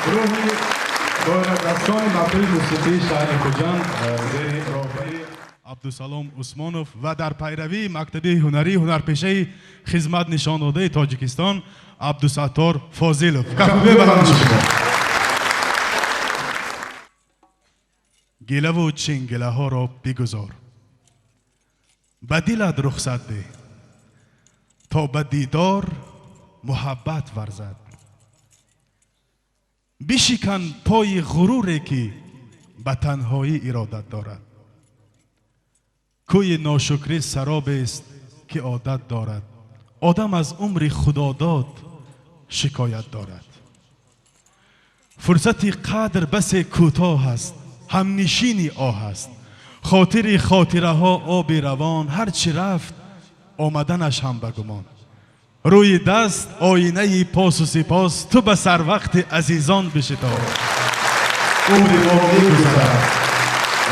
گروه دایره‌دستان محفل موسیقی شهر خوجند زیر راهبری عبدالسلام عثمانوف و در پیروی مکتب هنری هنرپیشه خدمت نشان داده تاجیکستان عبدالستار فاضلوف. کفه بلند شما. گله و چنگله ها را بگذار، به دلت رخصت ده تا به دیدار محبت ورزد. بشکن پای غروری که به تنهایی ارادت دارد. کوی ناشکری سراب است که عادت دارد. آدم از عمر خداداد شکایت دارد. فرصت قدر بس کوتاه است، همنشینی آه است. خاطره ها آب روان، هرچی رفت آمدنش هم بگمان. روی دست آینه پاس و سپاس، تو به سر وقت عزیزان بشتاب. عمر ما می‌گذرد،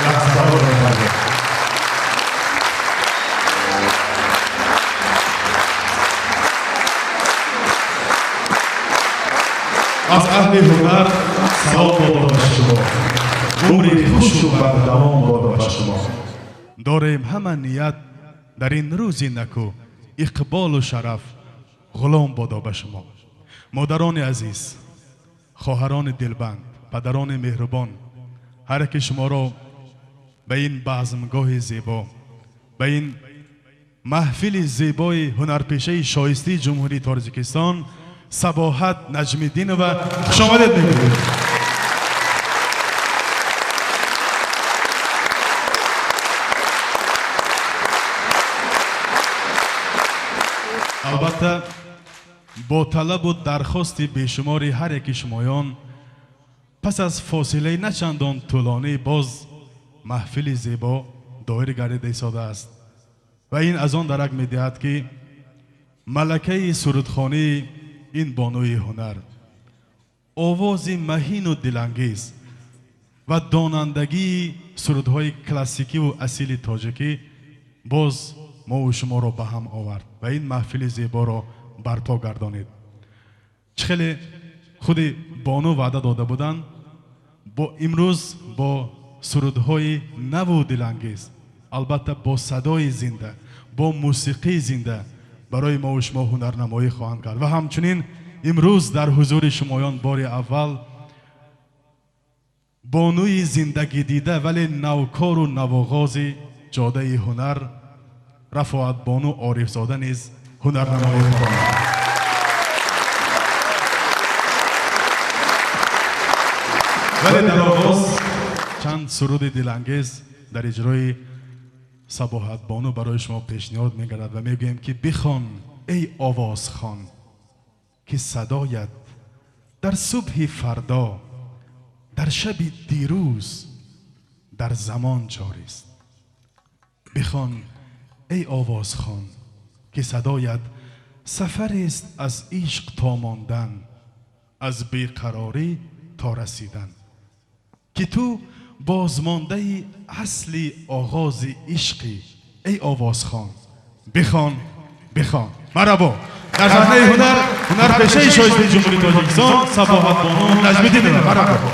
لحظه ها را بگذار. از اهل هنر سلام بادا به شما. عمر خوش و بردوام بادا به شما. داریم همه نیت در این روزی نکو، اقبال و شرف غلام بادا به شما. مادران عزیز، خواهران دلبند، پدران مهربان، هر که شما را به این بزمگاه زیبا، به این محفل زیبای هنرپیشه شایسته جمهوری تاجیکستان صباحت نجم‌الدین و خوش آمدید میگویم. البته با طلب و درخواست بیشمار هر یک شمایان پس از فاصله نه چندان طولانی باز محفل زیبا دایر گردید ایستاده است و این از آن درک می‌دهد که ملکه سرودخوانی این بانوی هنر آواز مهین و دلانگیز و دانندگی سرودهای کلاسیکی و اصیل تاجیکی باز ما و شما را به هم آورد و این محفل زیبا را برپا گردانید. خیلی خود بانو وعده داده بودند با امروز با سرودهای نو و دلانگیز، البته با صدای زنده، با موسیقی زنده برای ما و شما هنرنمایی خواهند کرد و همچنین امروز در حضور شمایان بار اول بانوی زندگی دیده ولی نوکار و نوآغاز جاده هنر رفاعت بانو عارف زاده نیز هنرنمایی خواهند. ولی در آغاز چند سرود دلانگیز در اجرای صباحت بانو برای شما پیشنهاد می‌گردد و میگویم که بخوان ای آواز خوان که صدایت در صبح فردا، در شب دیروز، در زمان جاری است. بخوان ای آواز خوان که صدایت سفر است از عشق تا ماندن، از بیقراری تا رسیدن، که تو بازمانده اصلی آغاز عشقی. ای آواز خوان بخوان بخوان. مرحبا. در صحنه هنرپیشه شایسته جمهوری تاجیکستان صباحت بانو نجم‌الدین. مرحبا.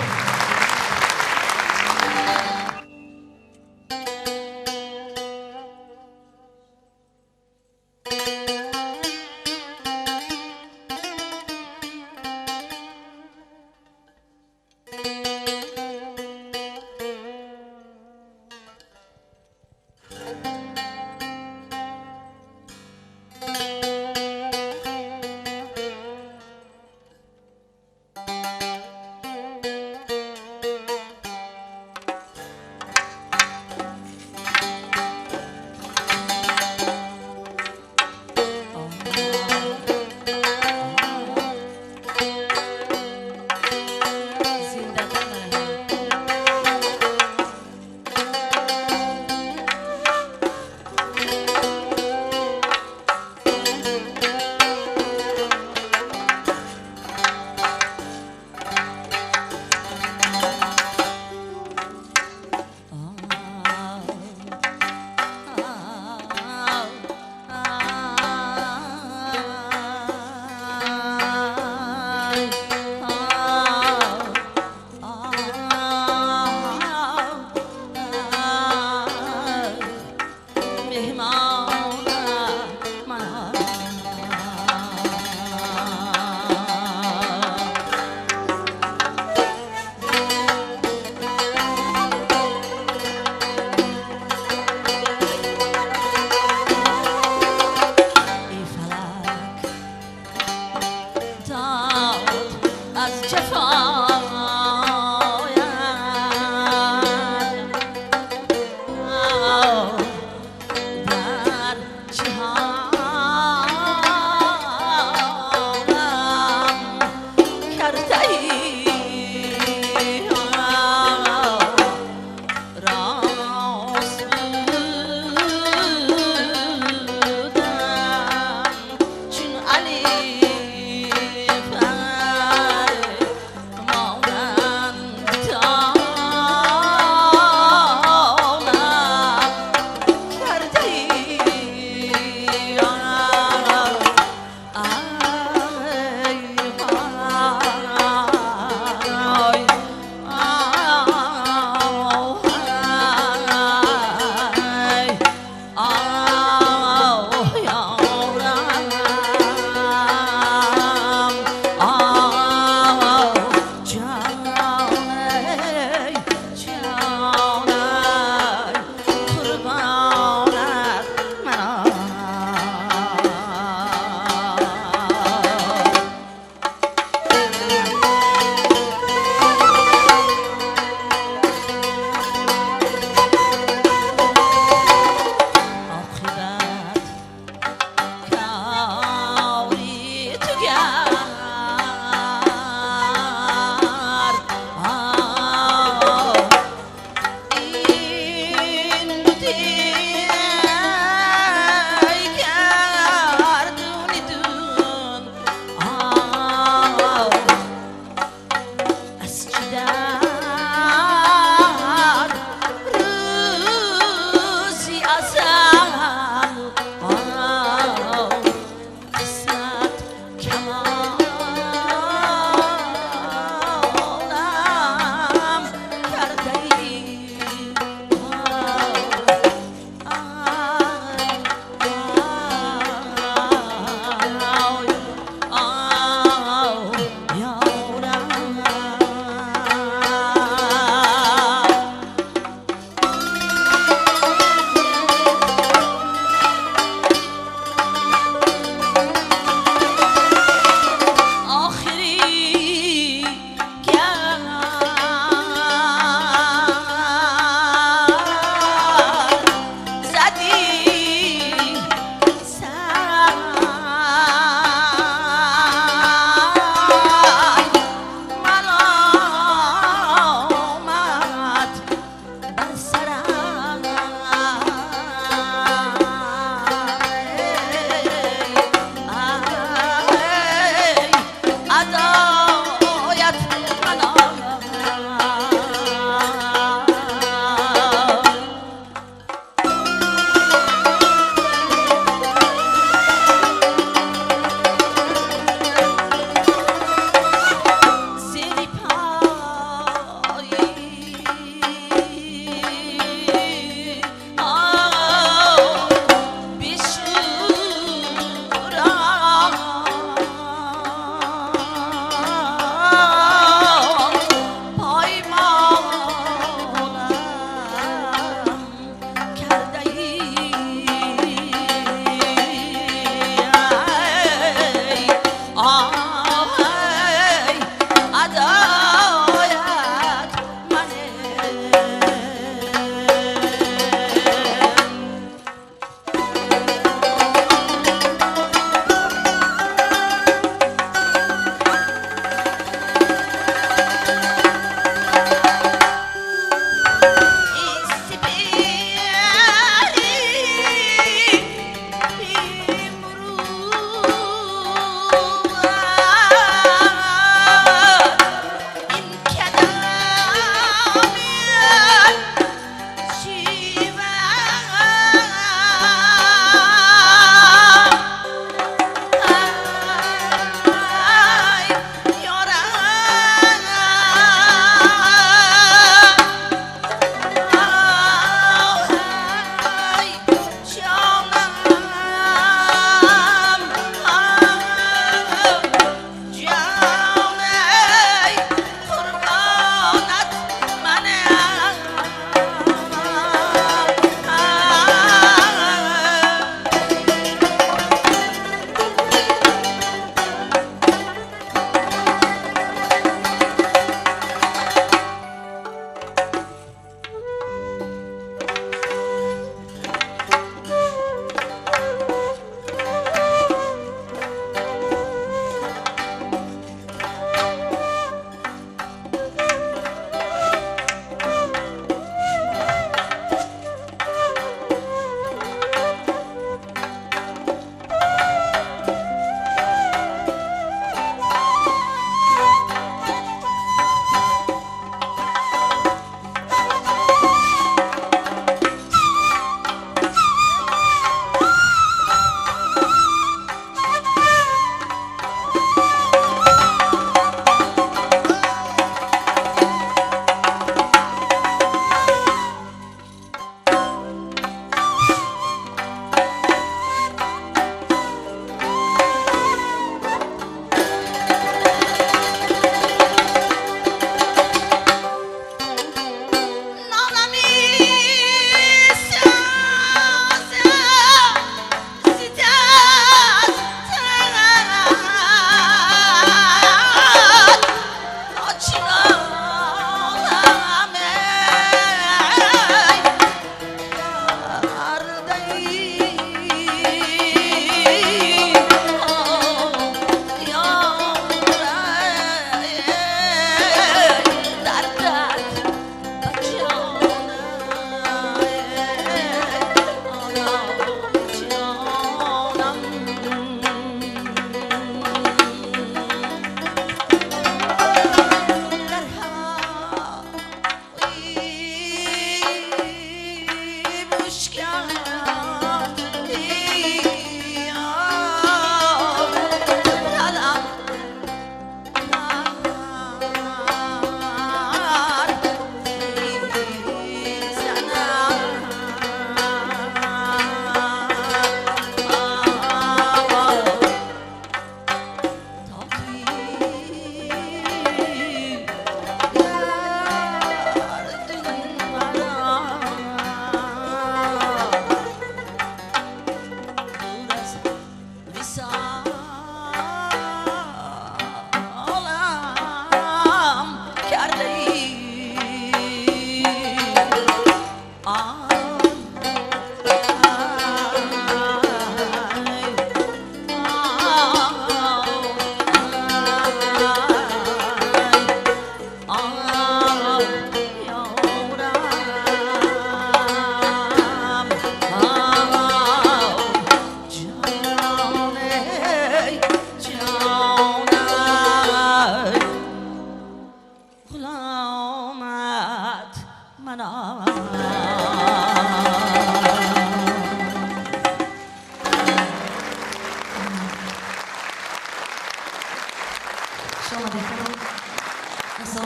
السلام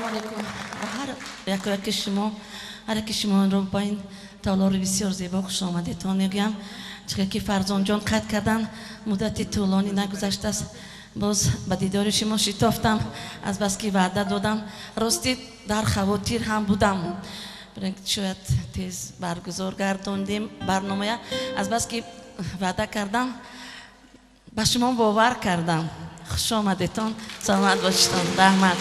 علیکم هر یک شما هر کی شما رو با این تالار بسیار زیبا خوش آمدیتون میگم چون که فرزان جان قد کردن مدت طولانی نگذشته است باز به دیدار شما شتافتم از بس که وعده دادم راستی در خواطر هم بودم شاید تیز برگزار گرداندیم برنامه از بس که وعده کردم به شما باور کردم خوش آمدیتون سلامت باشیدون رحمت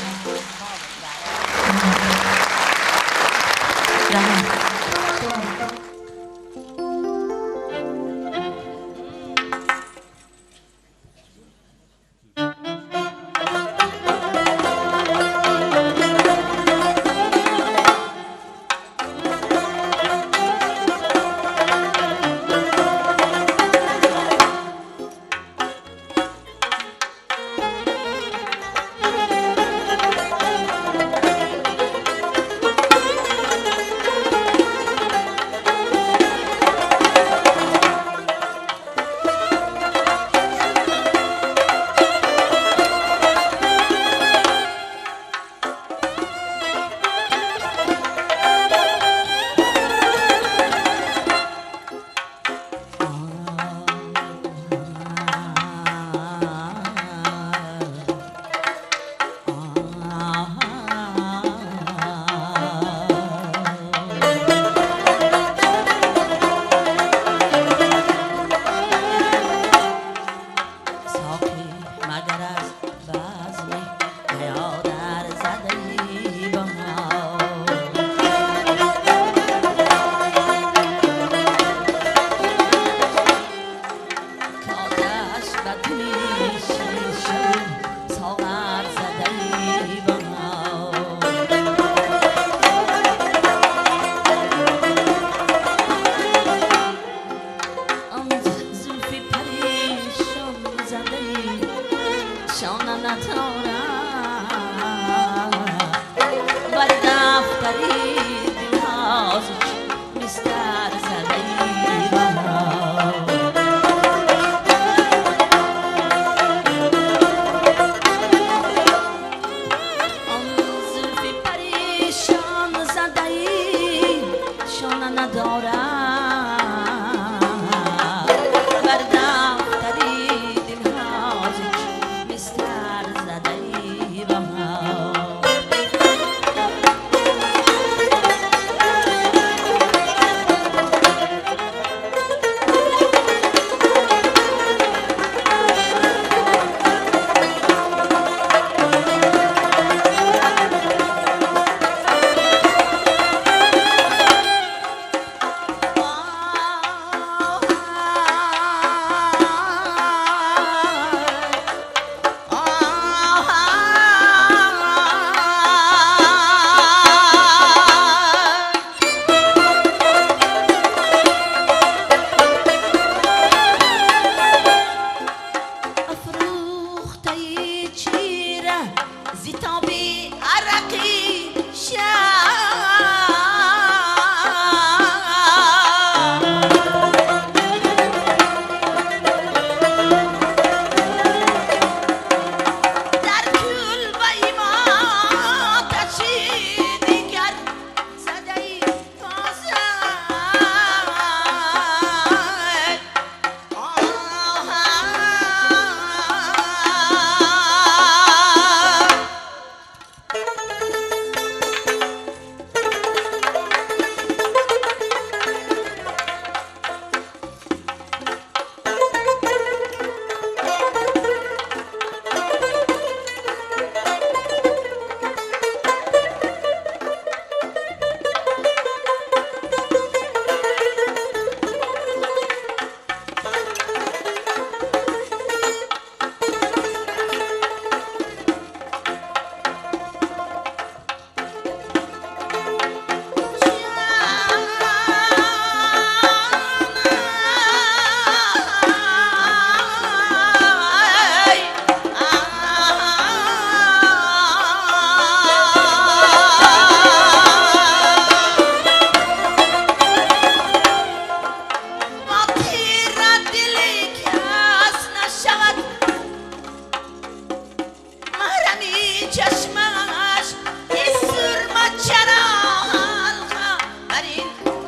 چشمش ای سرمه چراغ بر این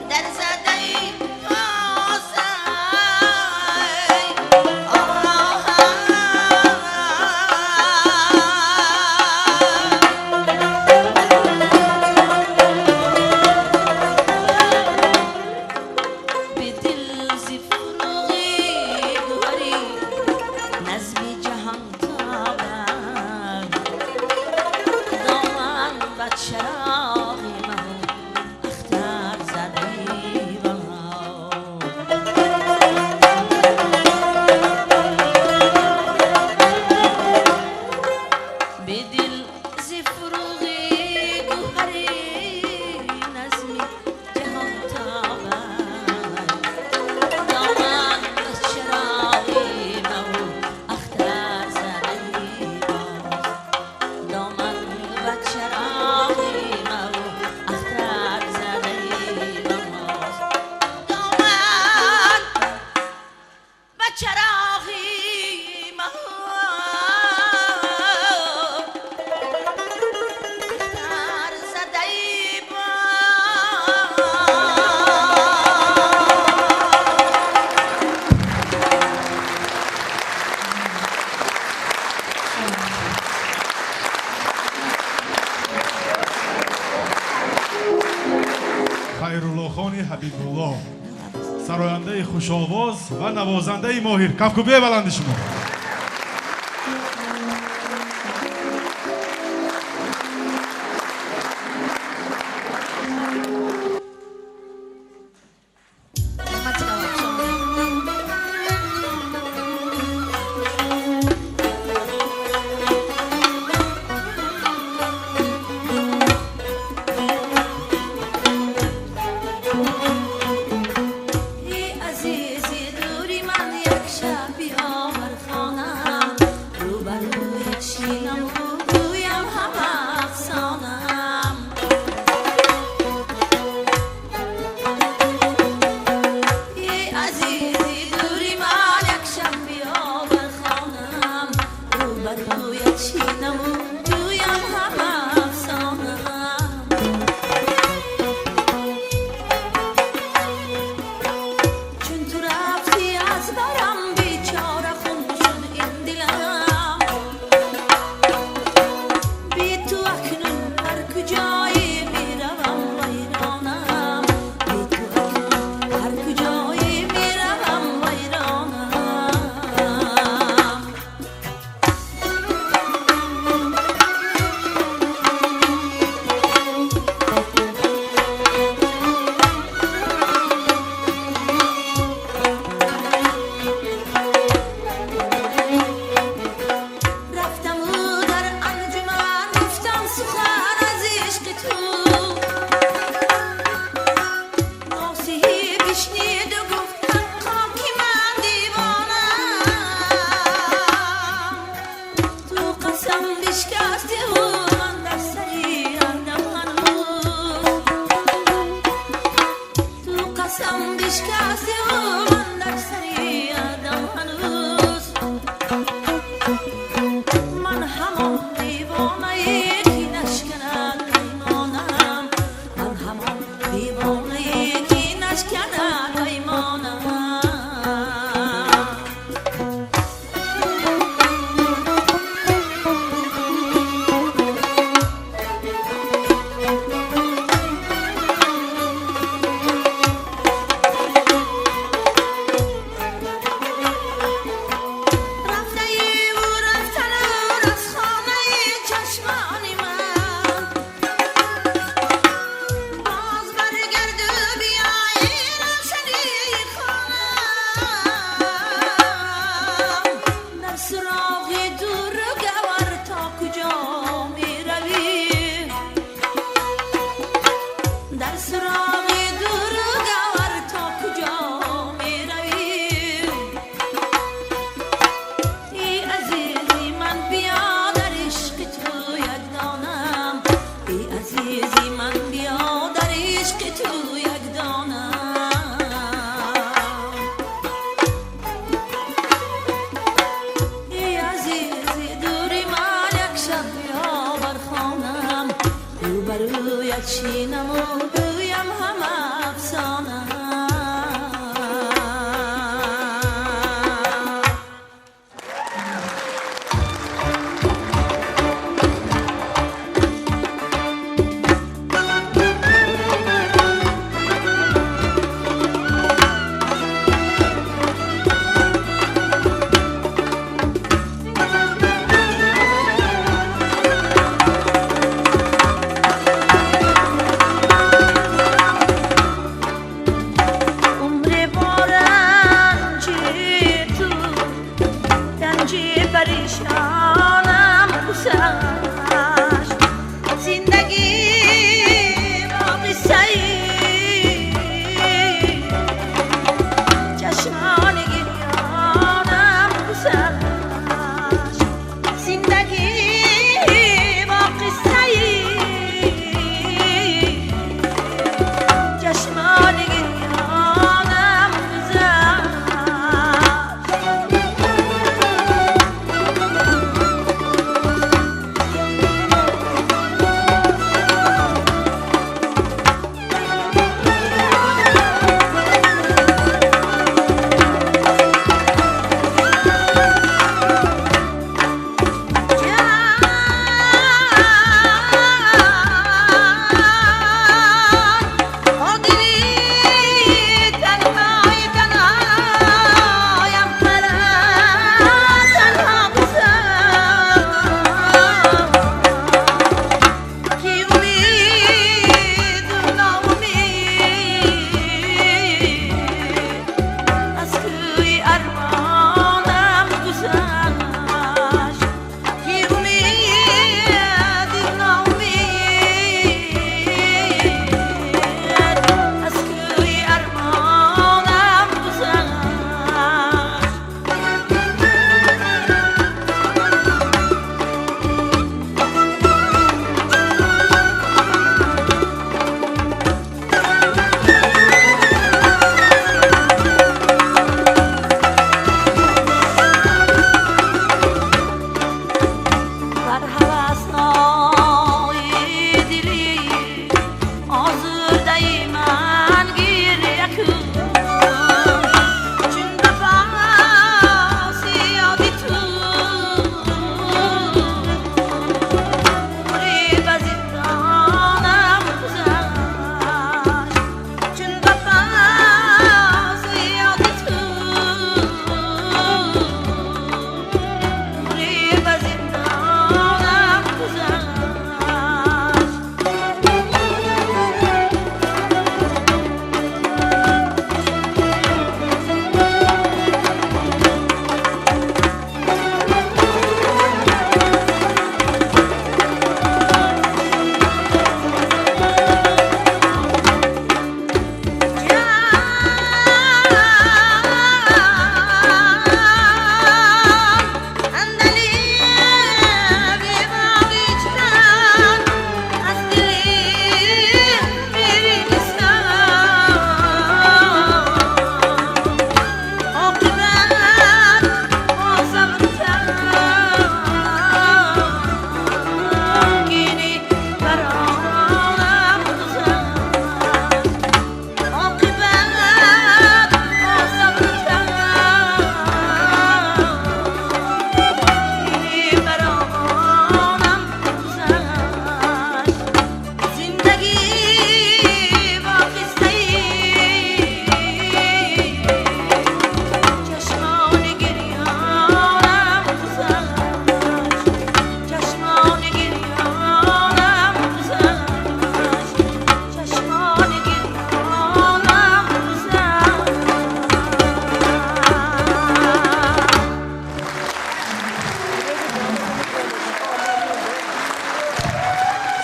در زده ای خیرالله حبیبالله سراینده خوش آواز و نوازنده ماهر کفکوبه بلند شما چی نمودویم هم افسانه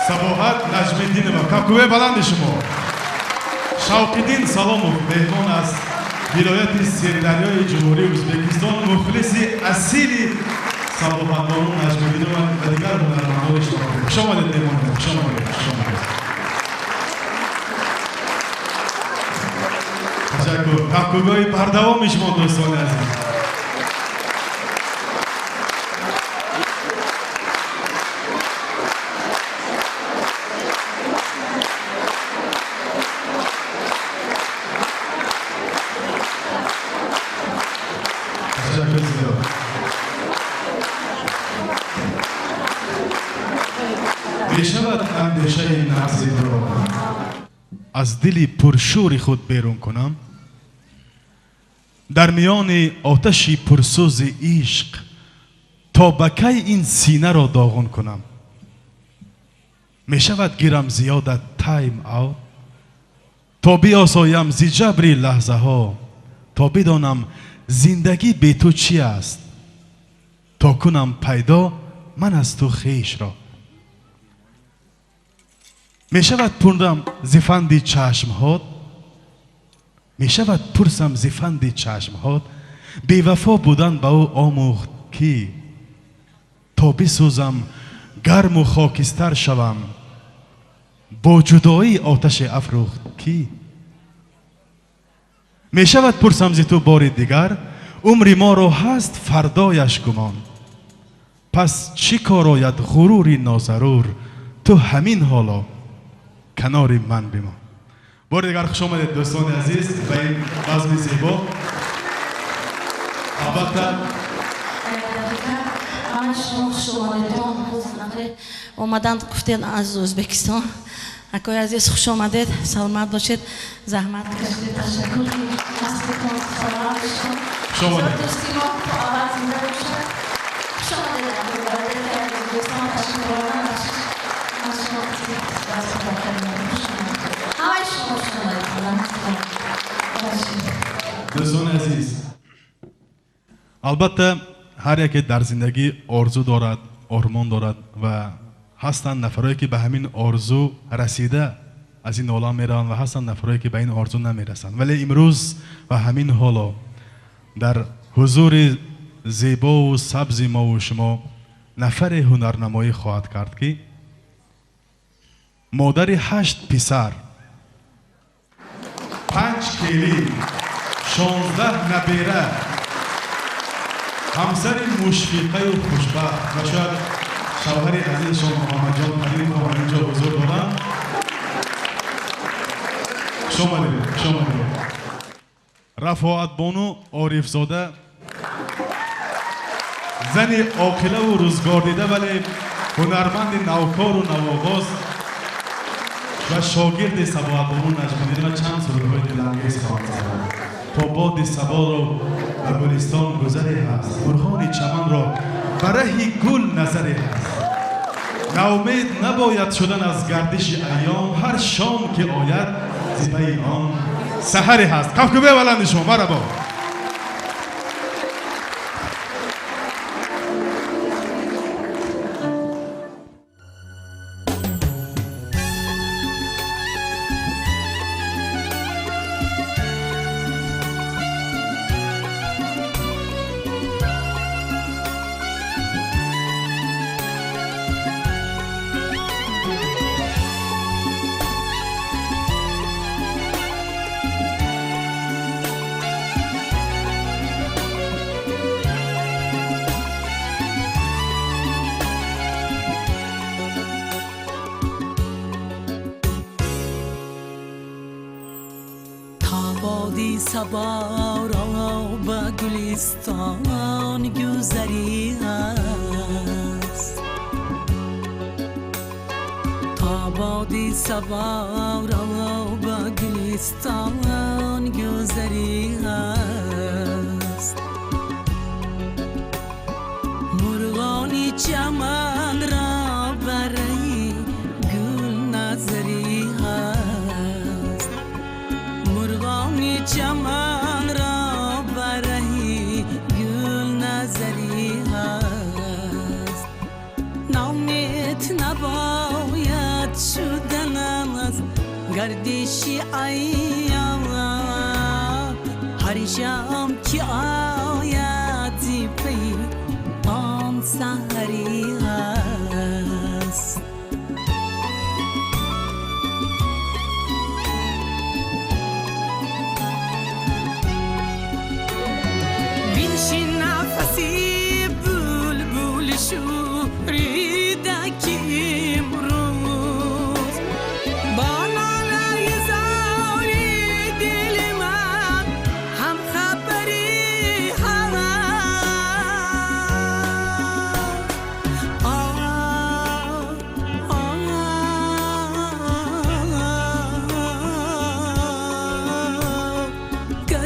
Сабоҳат Наҷмиддинова, капкӯе баланди шумо. Шавқиддин Саломов меҳмон аз вилояти Сирдарёи Ҷумҳурии Ӯзбекистон, мухлиси асили Сабоҳатбону Наҷмиддинова ва дигар ҳунармандони иштирокӣ. Хуш омадед меҳмонон, хуш омадед, хуш омадед. Ташаккур. Капкӯгои бардавоми шумо дӯстони азиз. می شود اندیشه نفسی را از دل پرشور خود بیرون کنم، در میان آتشی پرسوز عشق تا بکی این سینه را داغون کنم. می شود گیرم زیادت تایم اوت تا بیاسایم زی جبری لحظه ها، تا بدانم زندگی بی تو چی است، تا کنم پیدا من از تو خیش را. می شود پرسم زفند چشمهات، می شود پرسم زفند چشمهات، بی وفا بودن به او آموخت کی، تا بسوزم گرم و خاکستر شوم، با جدایی آتش افروخت کی. می شود پرسم ز تو بار دیگر، عمر ما را هست فردایش گمان، پس چی کار آید غروری ناضرور، تو همین حالا کنار من بمان. بار دیگر خوش آمدید دوستان عزیز به این بزم زیبا. البته اومدن گفتین از ازبکستان. اکای عزیز خوش آمدید، سلامت باشید، زحمت کشید، تشکر کنید، هستیتون سلام باشید. خوش آمدید. دوستی ما تو آواز زنده باشید. خوش آمدید از ازبکستان، تشکر باشید. از شما هستید، دست بکنید، خوش آمدید. همه شما خوش آمدید. دوستان عزیز، البته هر یکی در زندگی آرزو دارد، آرمان دارد و هستند نفرایی که به همین آرزو رسیده از این عالم میرن و هستند نفرایی که به این آرزو نمیرسند. ولی امروز و همین حالا در حضور زیبا و سبز ما و شما نفر هنرنمایی خواهد کرد که مادر 8 پسر، 5 کلی، 16 نبیره، همسر مشفقه و خوشبخت و شاید شوهر عزیزشان محمد جان پرین که اینجا حضور دارند. شما رفاعت بانو عارف زاده، زن عاقله و روزگار دیده ولی هنرمند نوکار و نوآواز و شاگرد سباعت بانو نجمیدی و چند سرودهای دلانگیز خواهد زد. تا باد سبا را و گلستان گذری هست، برهان چمن را برهی گل نظری هست. ناامید نباید شدن از گردش ایام، هر شام که آید زیبای آن سحری هست. کفکوبه بلند شما مرحبا. بادی صبا را به گلستان گذری است، تا بادی صبا را به گلستان گذری است. مرغانی چمن را برای گل نظری است، مرغانی چمن را برای گل نظری است. ناامید نباید شدن از گردش ایام، هر شام که آید پی آن سحری است. بنشین نفسی بلبل شوریده که امروز با نالای زار دل من هم خبری هست.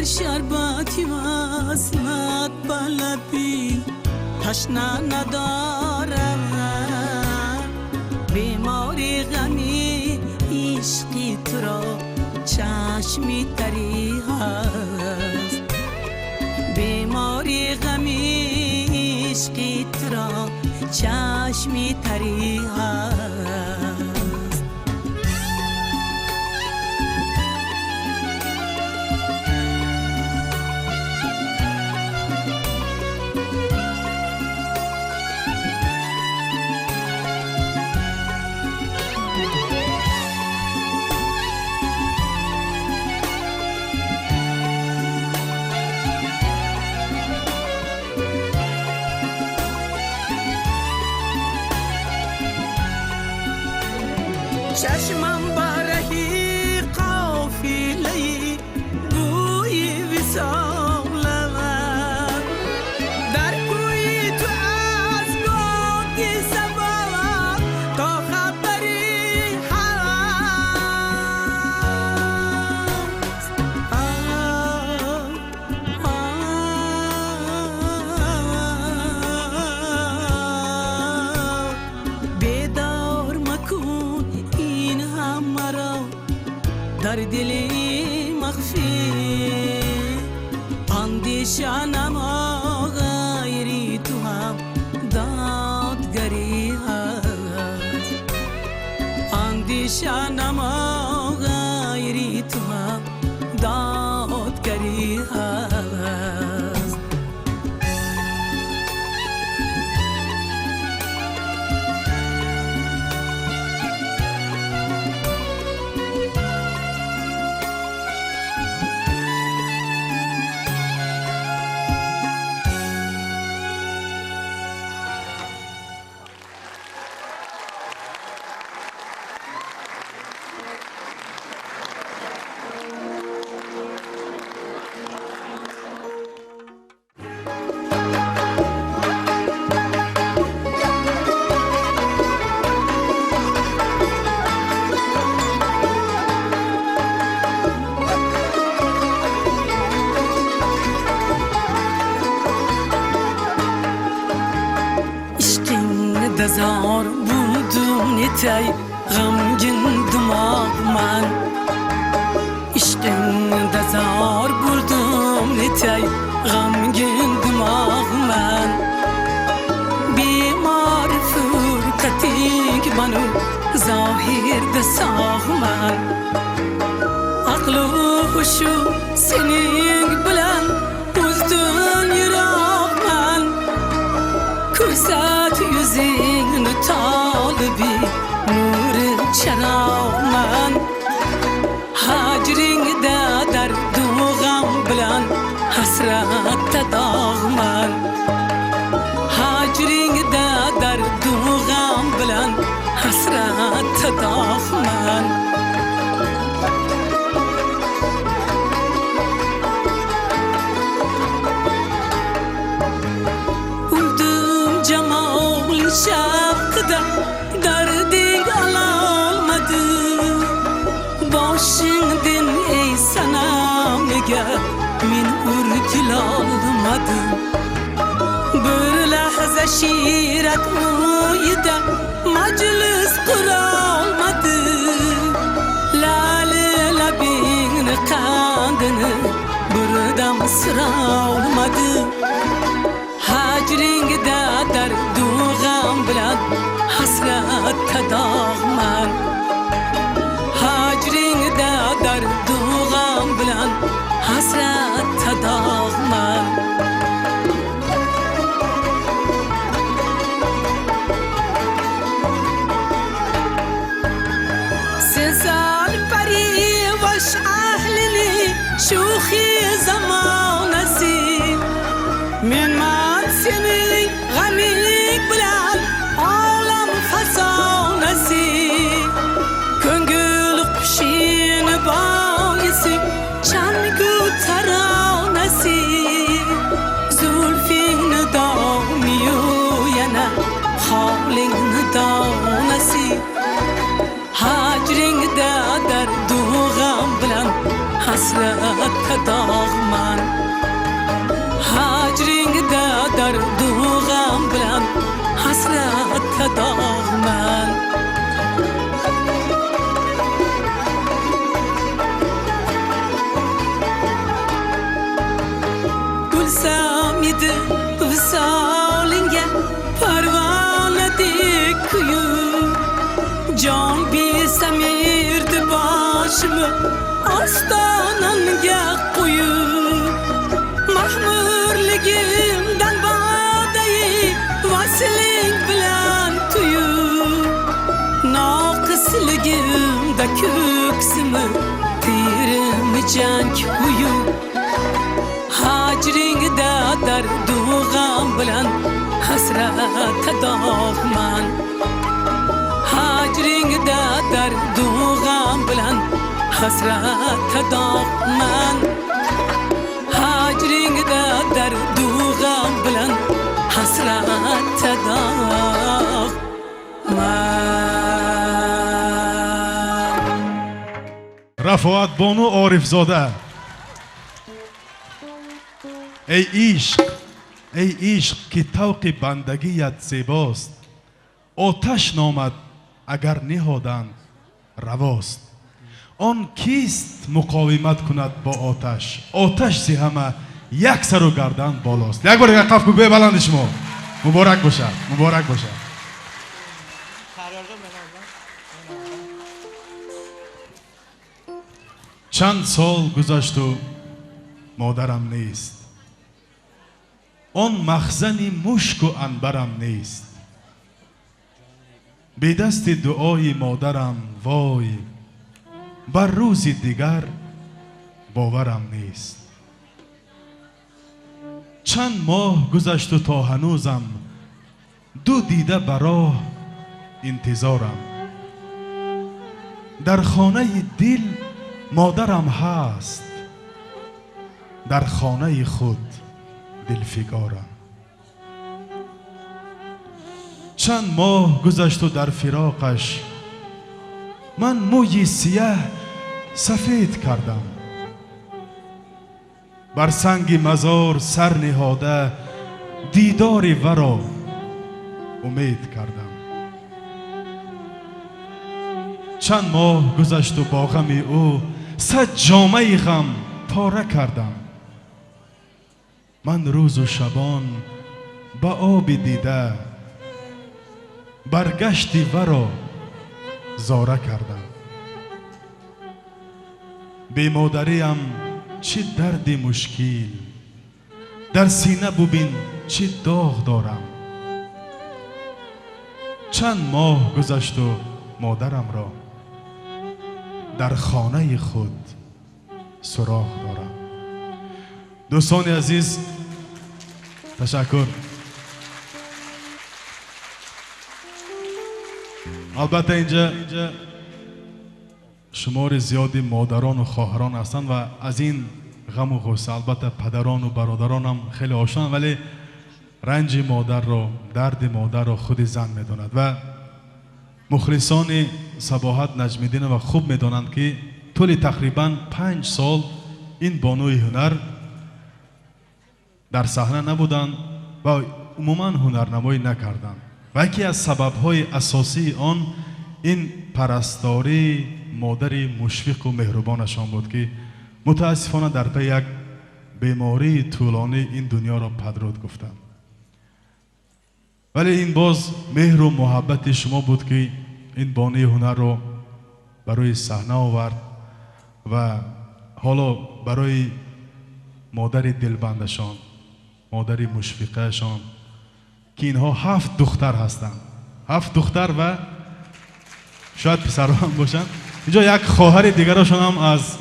گر شربتی وصلت بلبی تشنه ندارم بیماری غمی عشقی تو را چشمی تری هست بیماری غمی عشقی تو را چشمی تری هست چشمم برهی قافله‌ای بوی وصالم در کوی تو از بادی صبا تا خبری هست بیدار مکن این هم مرا در دلی مخفی اندیشانم غیری تو هم دادگری هست اندیشانم غیری تو هم دادگری هست دزار بودم نتای غمگین دماغ من عشقین دزار بودم نتای غمگین دماغ من بیمار فرقتی بانو ظاهر دساغ من عقل و هوشو سنگ بلند بزدن یراغ من کوزات yüzün talibi nur çarağı man hacrin de derdugam bilan hasrat dağman hacrin de derdugam bilan hasrat dağman şapkada derdin alalmadı Başındın ey sanamıga min urkil almadı Bir lahza şiret uyda meclis kuralmadı Lale labin kandını burada mısır almadı Hacring da derdugam bilan hasrat dağman Hacring da derdugam bilan hasrat dağman Sensal pari vaş ahlini şuhi zamanesi Min man seni gamilik bilan alam fasanesi Köngül kuşini bayisi çangu taranesi Zulfini dağmiyo yana halini dağnesi Hacring da derdugam bilan حسرت داغ من هجرینگ در دوغم بلند حسرت داغ من گل سمیده و سالینگه پروانه دیکیو جان بی سمیرد باشمı astanange koyu mahmurligimden badeyi vasling bilen tuyu naqisligimde köksümü tirimi cenk huyu hacringde derduğam bilen hasrete dağman hacringde derduğam bilen hasrete dağman hacringde derduğam bilen hasrete dağman رفاعت بانو عارف زاده ای عشق که توق بندگیت زیباست آتش نامد اگر نهادند رواست آن کیست مقاومت کند با آتش زی همه یک سر و گردن بالاست یک بار قف کو بلند شما مبارک باشد مبارک باشد چند سال گذشت و مادرم نیست آن مخزن مشک و عنبرم نیست به دست دعای مادرم وای بر روز دیگر باورم نیست چند ماه گذشت و تا هنوزم دو دیده براه انتظارم در خانه دل مادرم هست در خانه خود دلفگارم چند ماه گذشت و در فراقش من موی سیاه سفید کردم بر سنگ مزار سر نهاده دیدار ورا امید کردم چند ماه گذشت و با غم او صد جامه غم پاره کردم من روز و شبان با آب دیده برگشتی ورا زاره کردم بی مادریم چه درد مشکل در سینه ببین چه داغ دارم چند ماه گذشت و مادرم را در خانه خود سراغ دارم دوستان عزیز تشکر البته اینجا شمار زیادی مادران و خواهران هستند و از این غم و غصه البته پدران و برادران هم خیلی آشنان ولی رنج مادر را درد مادر را خود زن میداند و مخلصان صباحت نجمیدین و خوب میدانند که طول تقریبا 5 سال این بانوی هنر در صحنه نبودند و عموما هنرنمایی نکردند و یکی از سبب‌های اساسی آن این پرستاری مادر مشفق و مهربانشان بود که متاسفانه در پی یک بیماری طولانی این دنیا را پدرود گفتند ولی این باز مهر و محبت شما بود که این بانوی هنر را برای صحنه آورد و حالا برای مادر دلبندشان مادر مشفقهشان که اینها 7 دختر هستند 7 دختر و شاید پسرها هم باشند اینجا یک خواهر دیگرشان هم از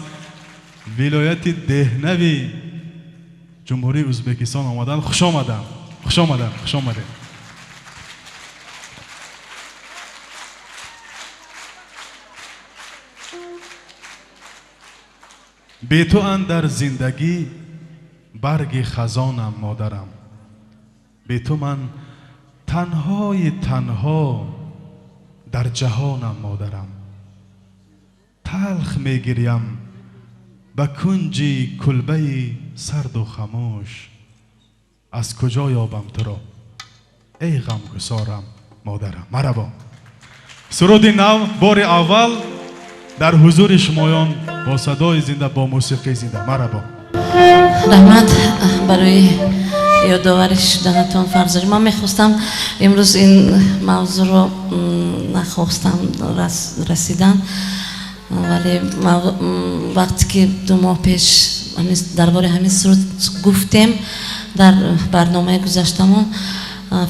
ولایت دهنوی جمهوری ازبکستان آمدن خوش آمدن خوش آمدن خوش آمدن به تو اندر زندگی برگ خزانم مادرم به تو من تنهای تنها در جهانم مادرم تلخ میگریم به کنج کلبه سرد و خاموش از کجا یابم تو را ای غمگسارم مادرم. مرحبا. سرود نو بار اول در حضور شمایان با صدای زنده با موسیقی زنده. مرحبا. رحمت برای یادآوری شدنتان فرزاد. من میخواستم امروز این موضوع رو نخواستم رسیدن، ولی وقتی که 2 ماه پیش درباره همین سرود گفتیم در برنامه گذشتمون،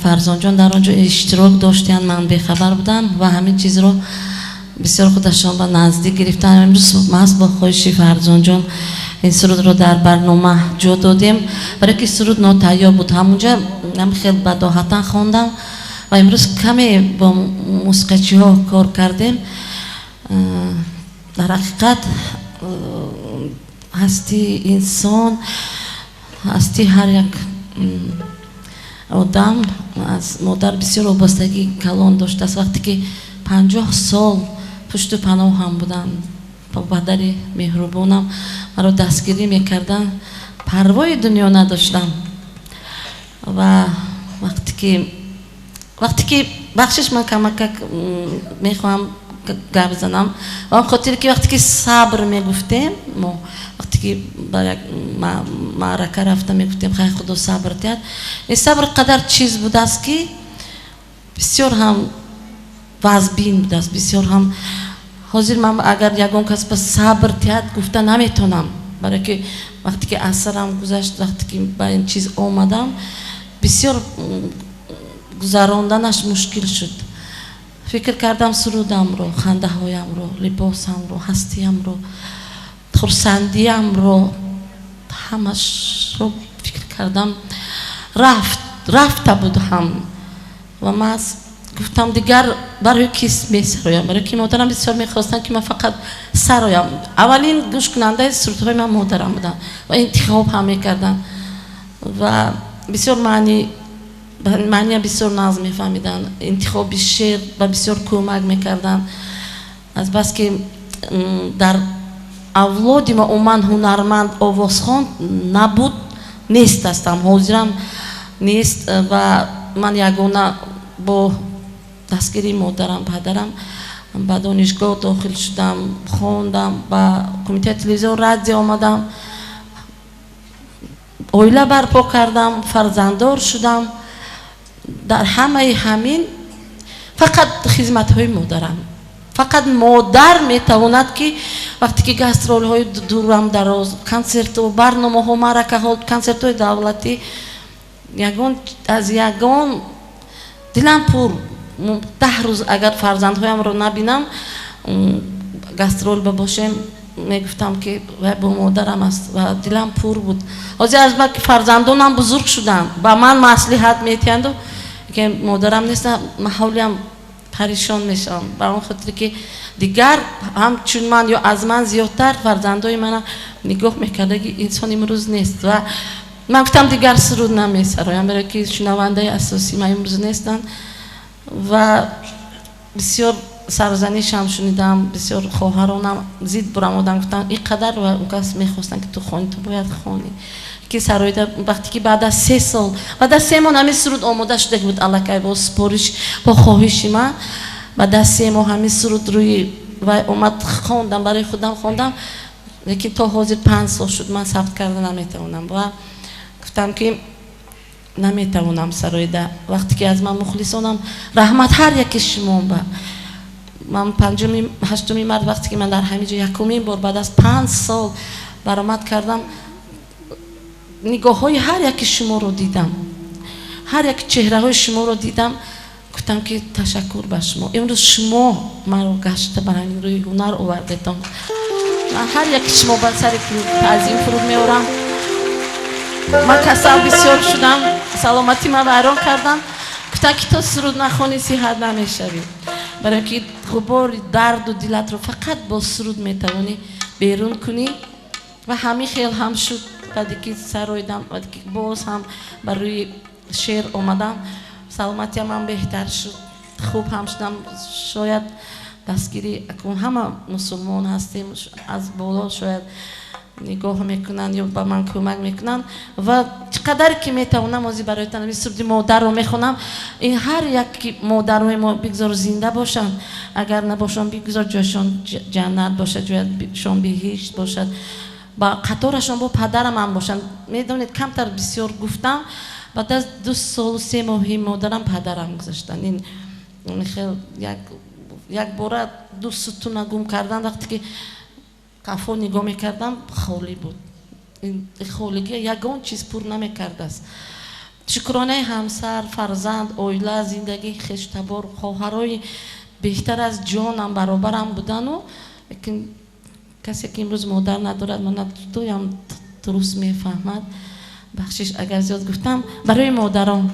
فرزان جان در آنجا اشتراک داشتن، من بیخبر بودم و همین چیز رو بسیار خودشان با نزدیک گرفتن. امروز ما با خواهش فرزان جان این سرود رو در برنامه جا دادیم، برای که سرود ناتیار بود. همونجا من خیلی بداهتا خواندم و امروز کمی با موسیقیچی ها کار کردیم. در حقیقت هستی انسان، هستی هر یک آدم از مادر بسیار وابستگی کلان داشته است. وقتی که 50 سال پشت و پناه هم بودن، با پدر مهربانم مرا دستگیری میکردن، پروای دنیا نداشتم. و وقتی که بخشش من کمک میخوام گپ بزنم، و آن خاطر که وقتی که صبر میگفتیم، ما وقتی که برای معرکه رفتم میگفتیم خیلی خدا صبر کرد. این صبر قدر چیز بوده است که بسیار هم وزبین بوده است، بسیار هم حاضر من اگر یگان کس به صبر کرد گفته نمیتونم، برای که وقتی که اثرم گذشت، وقتی که با این چیز آمدم بسیار گذراندنش مشکل شد. فکر کردم سرودم رو، خنده هایم رو، لباسم رو، هستیم رو، خرسندیم رو، همش رو فکر کردم رفته بود هم. و من گفتم دیگر برای کس میسرایم، برای که مادرم بسیار میخواستن که من فقط سرایم. اولین گوش کننده سرودهای من مادرم بودن و انتخاب هم میکردن و بسیار معنی بسیار ناز میفهمیدن، انتخاب شعر و بسیار کمک میکردن. از بس که در اولاد ما عموما هنرمند آوازخوان نبود، نیست هستم، حاضرم نیست و من یگانه با دستگیری مادرم پدرم به دانشگاه داخل شدم، خواندم، با کمیته تلویزیون رادیو آمدم، اویله برپا کردم، فرزنددار شدم. در همه همین فقط خدمت های مادرم، فقط مادر میتواند که وقتی که گاسترول های دورم دراز، کنسرت و برنامه ها، معرکه ها، کنسرت های دولتی، از یگان دلم پر 10 روز اگر فرزندهایم رو نبینم گاسترول بباشم میگفتم که با مادرم است و دلم پر بود. از بعد که فرزندانم بزرگ شدن با من مصلحت میتیند و که مادرم نیست، محولیم پریشان میشم، با اون خاطر که دیگر هم چون من یا از من زیادتر فرزندای من نگاه میکرده که انسان امروز نیست و من گفتم دیگر سرود نمیسرایم، برای که شنونده اساسی من امروز نیستن و بسیار سرزنش هم شنیدم. بسیار خواهرانم زید برآمدن گفتن اینقدر و اون کس میخواستن که تو خانی، تو باید خانی که سرایده. وقتی که بعد از 3 سال، بعد از 3 ماه همین سرود آماده شده بود الکی با سپارش با خواهش من، بعد از 3 ماه همین سرود روی و اومد خواندم، برای خودم خواندم، لیکن تا حاضر 5 سال شد من ثبت کرده نمیتونم و گفتم که نمیتونم سرایده. وقتی که از من مخلصانم رحمت هر یک شما با من 5م 8م مرد وقتی که من در همینجا 1مین بار بعد از 5 سال برآمد کردم، نگاه های هر یک شما رو دیدم، هر یک چهره های شما رو دیدم، گفتم که تشکر به شما. امروز شما من رو گشته برای روی هنر آوردتان. من هر یک شما با سر تعظیم فرود میارم. من کسل بسیار شدم، سلامتی من ویران کردم، گفتم که تا سرود نخوانی صحت نمیشوی، برای که غبار درد و دلت رو فقط با سرود میتوانی بیرون کنی و همین خیال هم شد. بعدی که سرایدم، بعدی که باز هم برای شعر آمدم، سلامتی من بهتر شد، خوب هم شدم. شاید دستگیری اکنون همه مسلمان هستیم، از بالا شاید نگاه میکنن یا به من کمک میکنن و چقدر که میتونم از برایتان میسردی مادر رو میخونم. این هر یک مادر ما بگذار زنده باشن، اگر نباشن بگذار جایشان جنت باشه، جایشان بهشت باشد، با قطارشان با پدرم هم باشن. میدونید کمتر بسیار گفتم، بعد از 2 سال و 3 ماهی مادرم پدرم گذاشتن. این خیلی یک بار 2 ستون گم کردن، وقتی که قفا نگاه میکردم خالی بود. این خالیگی یگان چیز پر نمیکرده است. شکرانه همسر، فرزند، اویله، زندگی خشتبار، خواهرای بهتر از جانم برابرم بودن و لیکن کسی که امروز مادر ندارد من تویم درست میفهمد. بخشش اگر زیاد گفتم. برای مادران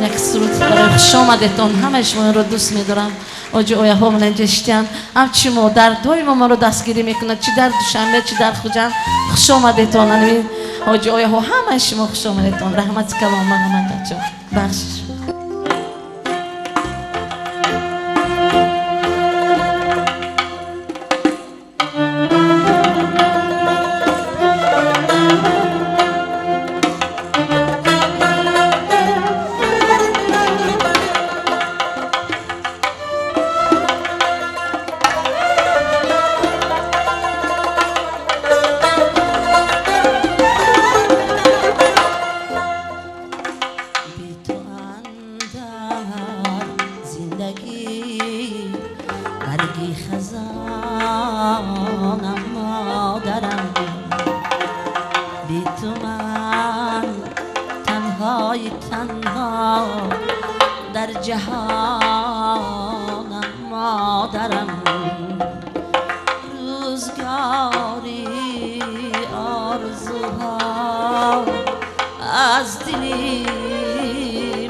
یک سرود برای خوش آمدتان، همه شما رو دوست میدارم. آجی اویا ها من جشتیان همچی مادر دوی ما رو دستگیری میکنه، چی در دوشنبه چی در خوجن. خوش آمدتان انوین آجی اویا ها همه شما خوش آمدتان. رحمت کلام محمد بچه بخشش. برگی خزانم مادرم، بی تو من تنهای تنها در جهانم مادرم. روزگاری آرزوها از دلی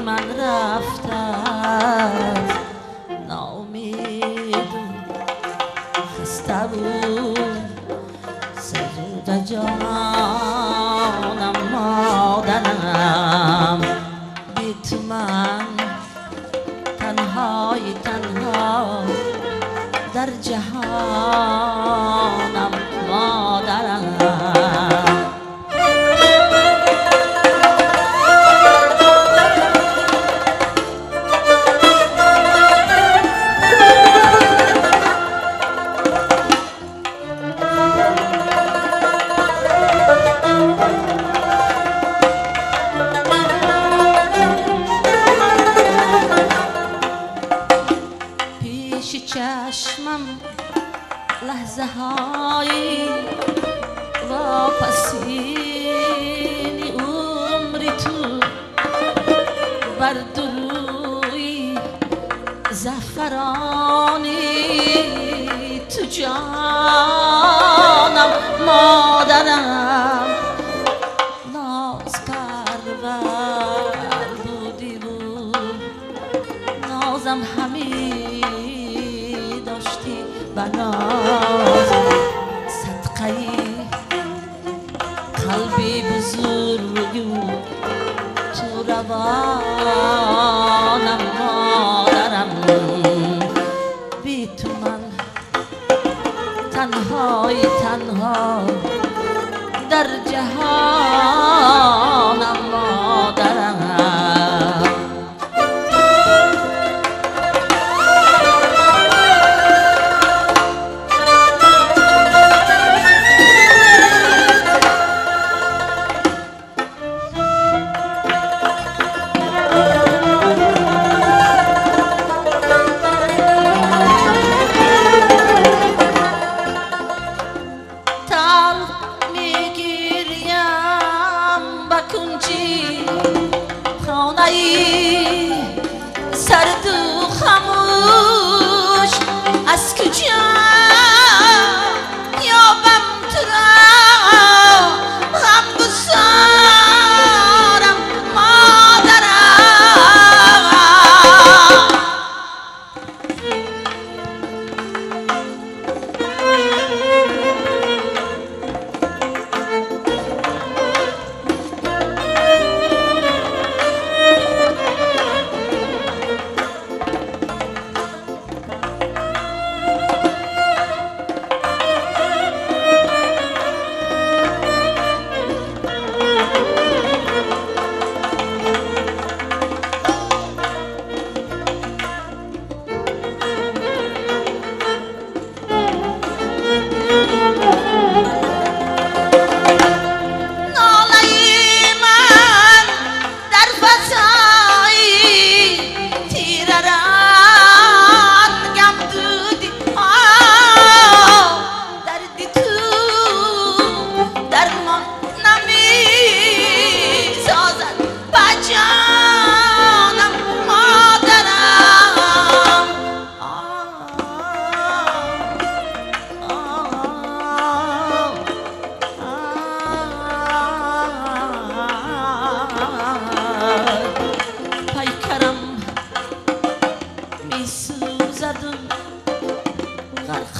من رفته است، ناامید خسته بود سجود جانم مادرم. بی تو من تنهای تنها در جهانم مادرم. چشمم لحظه های واپسین عمری تو بر دروی زعفرانی تو جانم مادرم. ناز پرور بودی بود نازم همین داشتی بناز، صدقه قلبی بزرگی تو روانم مادرم. بی تو من تنهای تنها در جهانم مادرم. میگیریم با کنجی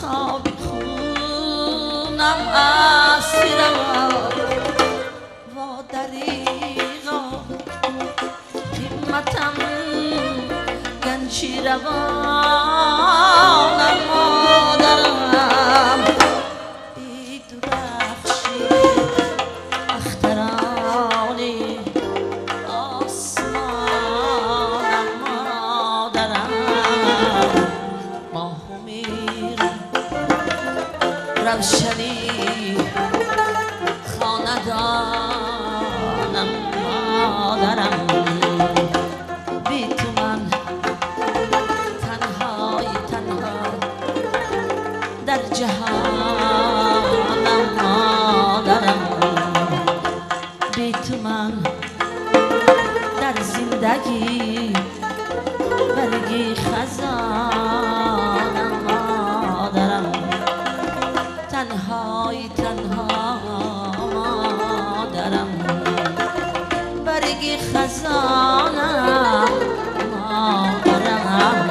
خواب خونم اسیرم و دریغا همتم گنجی روانم مادرم ای درخشی اخترانی آسمانم مادرم ماه و میرم روشنی خاندانم مادرم بی تو من تنها در جهانم مادرم بی تو من در زندگی برگی خزانم مادرم تنها مادرم برگی خزانم مادرم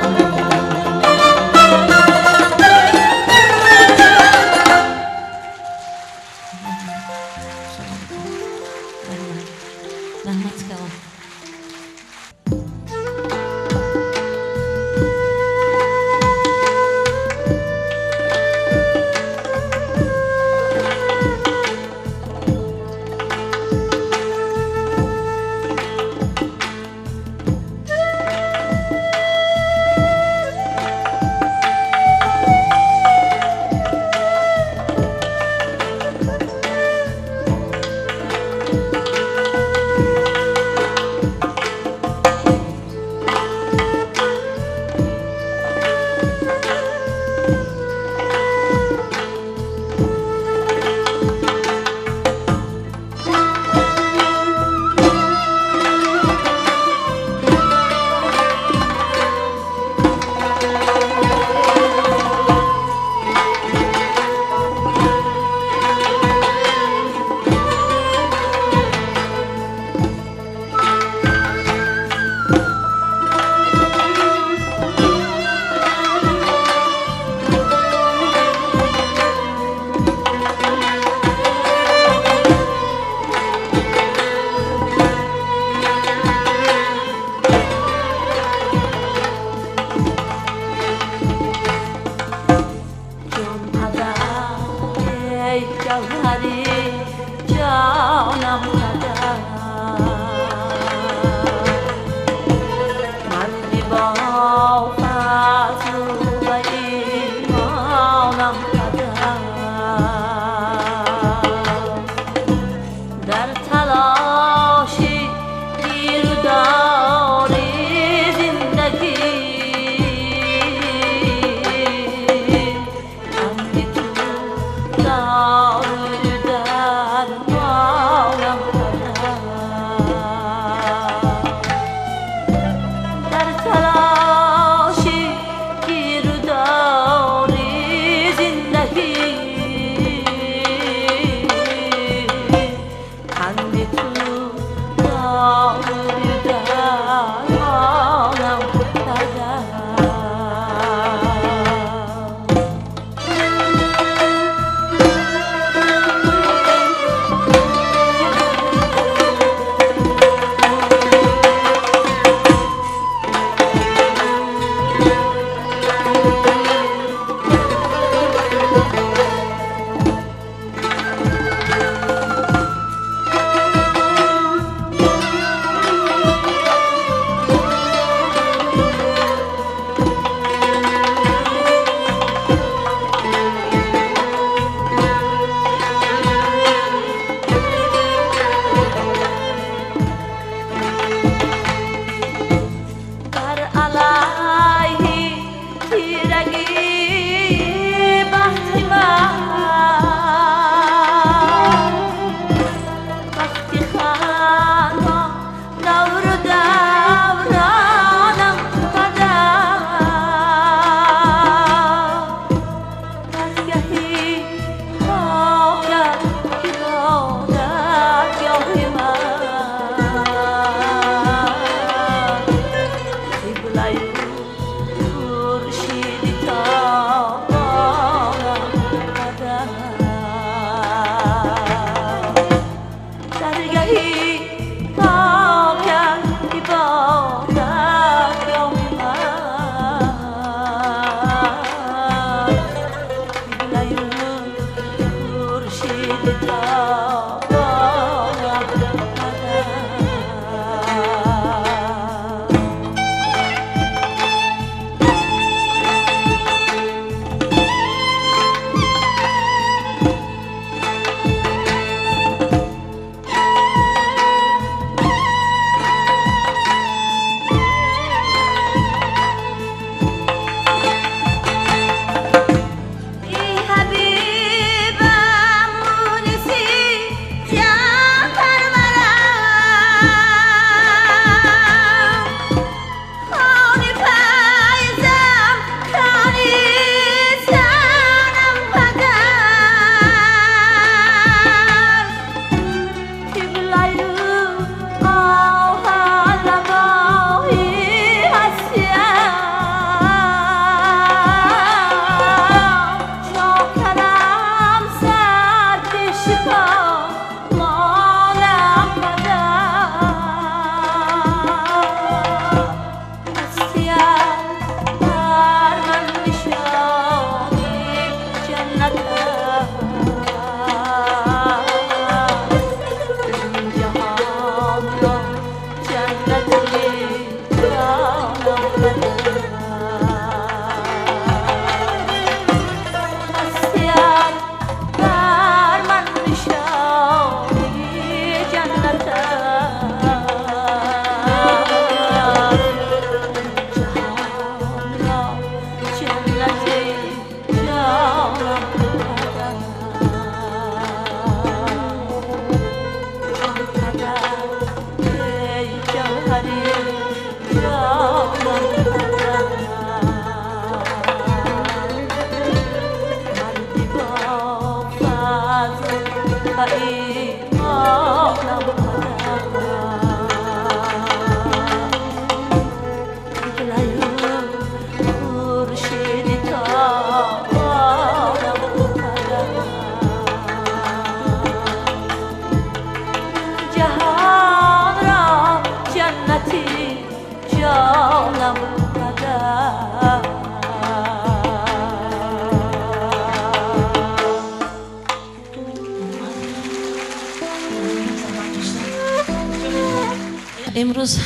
امروز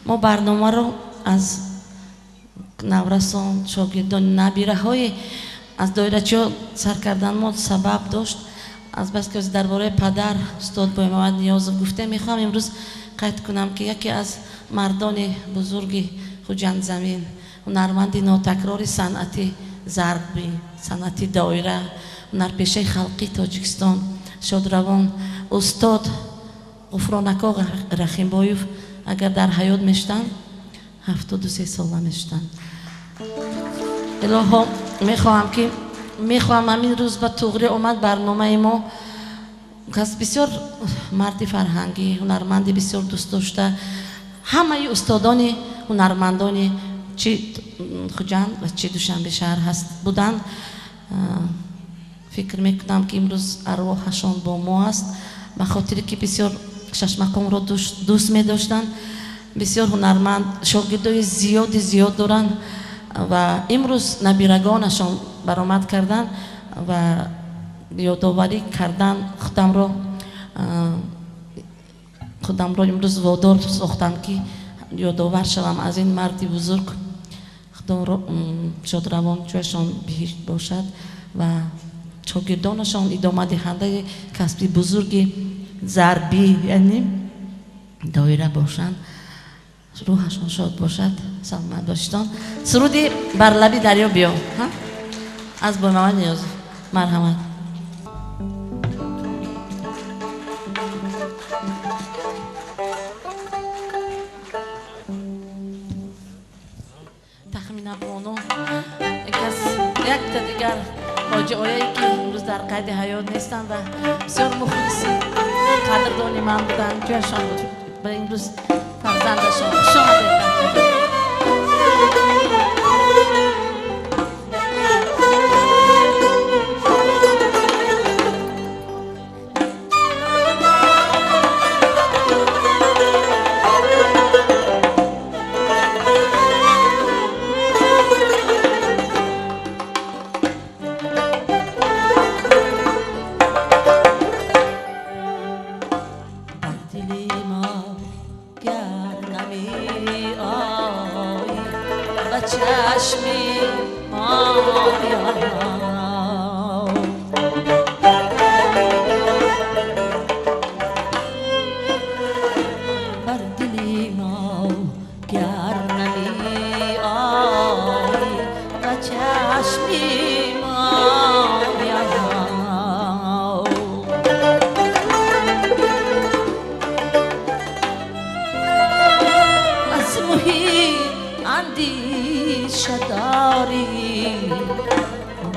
ما برنامه رو از نورسان شاگردان نبیره های از دایره‌چی سر کردن ما سبب داشت. از بس که درباره پدر استاد بای محمد نیازов گفته، میخوام امروز قید کنم که یکی از مردان بزرگ خوجند زمین، هنرمند ناتکرار صنعتی ضربی، صنعتی دایره، هنرپیشه خلقی تاجیکستان، شادروان استاد غفرانکا رحیمبایوف اگر در حیات میشتن 73 ساله میشتن. الها میخواهم همین روز به تغری اومد برنامه ما کس بسیار مردی فرهنگی، هنرمندی بسیار دوست داشته، همه استادان هنرمندان چی خوجند و چی دوشنبه شهر هست بودن. فکر میکنم که امروز ارواحشان با ما است، به خاطری که بسیار ششمقام را دوست می داشتن. بسیار هنرمند شاگردای زیاد دارن و امروز نبیرگانشان برآمد کردن و یادآوری کردن. خودم را امروز وادار ساختم که یادآور شوم از این مردی بزرگ. خدا را شادروان جوشان بهشت باشد و شاگردانشان ادامه دهنده کسب بزرگ ضربی یعنی دایره باشند. روحشان شاد باشد. سلامت باشید. سرودی بر لبی دریا بیا از بای محمد نیازov. مرحمت. تخمین بانو یک تا دیگر حاجی آیایی که امروز در قید حیات نیستن و بسیار مخلصی قدردانی من بودن جوشان بود به امروز فرزندشان شما دیدن.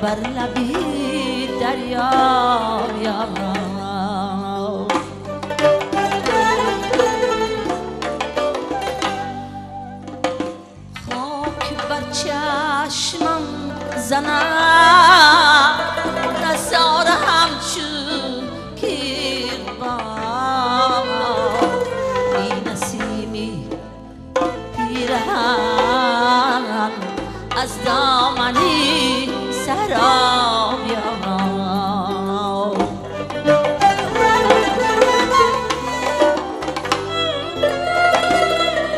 بر لبی دریا یا خاک بر چشمم زنم نزار همچون کیربان ای نسیمی پیرهن از دامنی سراب یا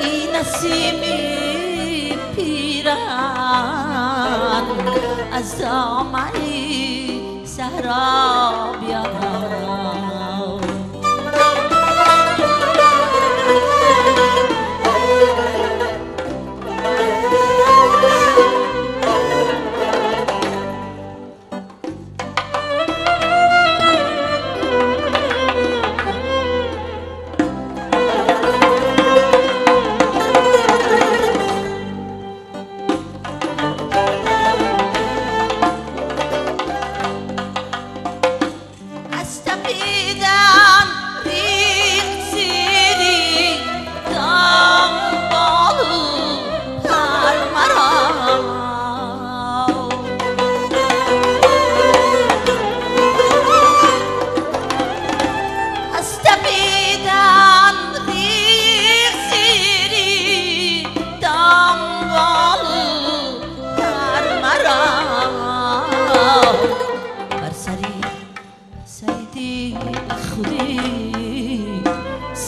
ای نسیمی پیرهن از دامنی سراب یا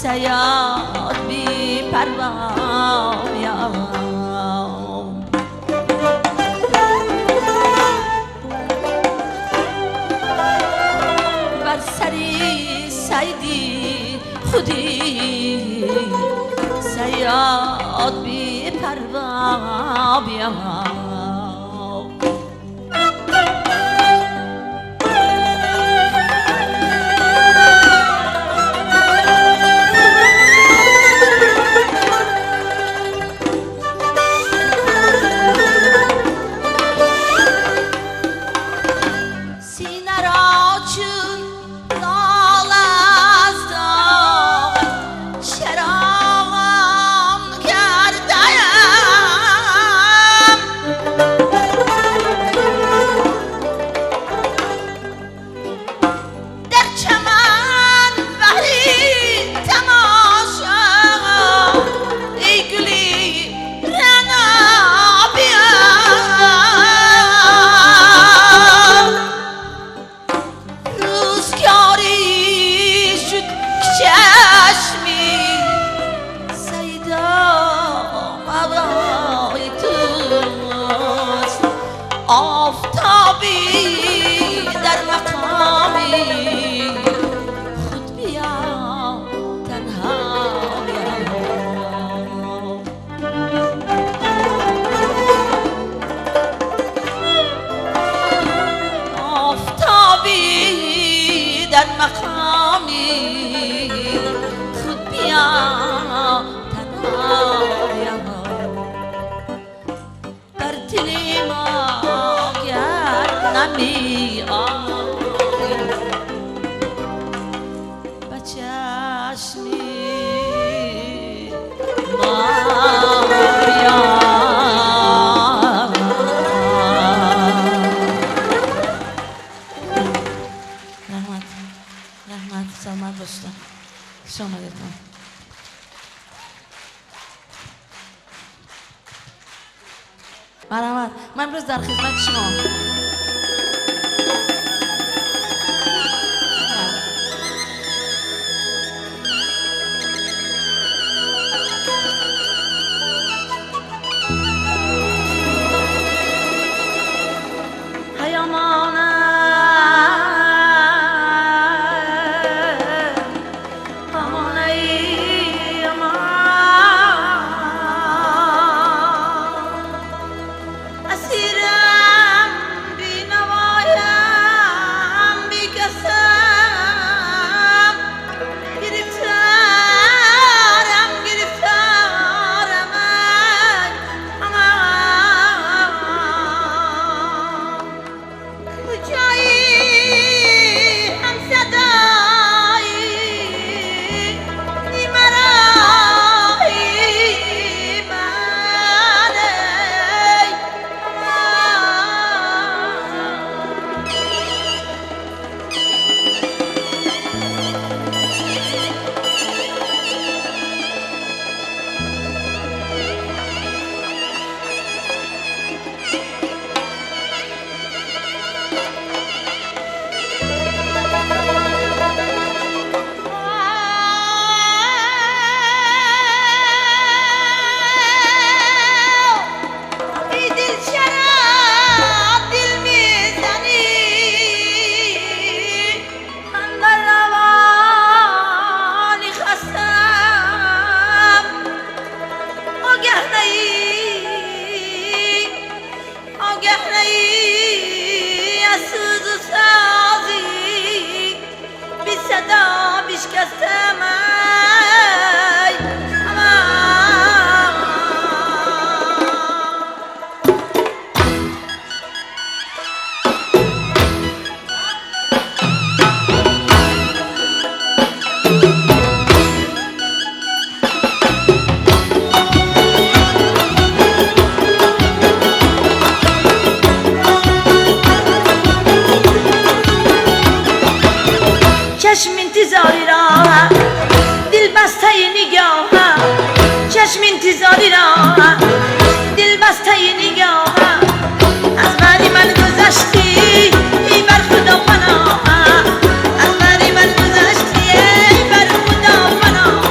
سیاد بی پروایم بر سری سیدی خودی سیاد بی پروایم آفتابی در مقامی خود بیا تنها آفتابی در مقامی خود بیا تنها بر دل ما نمی آیی با چشمی ما بیا رحمت سلامت باشتن شامدتان مرحمت من امروز در خدمت شما هستم چشم انتظاری را دل بسته نگاه چشم انتظاری را دل بسته نگاه از بری من گذشتی ای بر خدا پناه از بری من گذشتی ای بر خدا پناه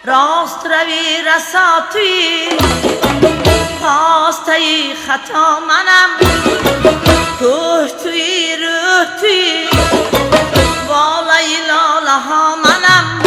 راست روی رساتی خواسته خطا منم کوه توی روح توی بالای لاله ها منم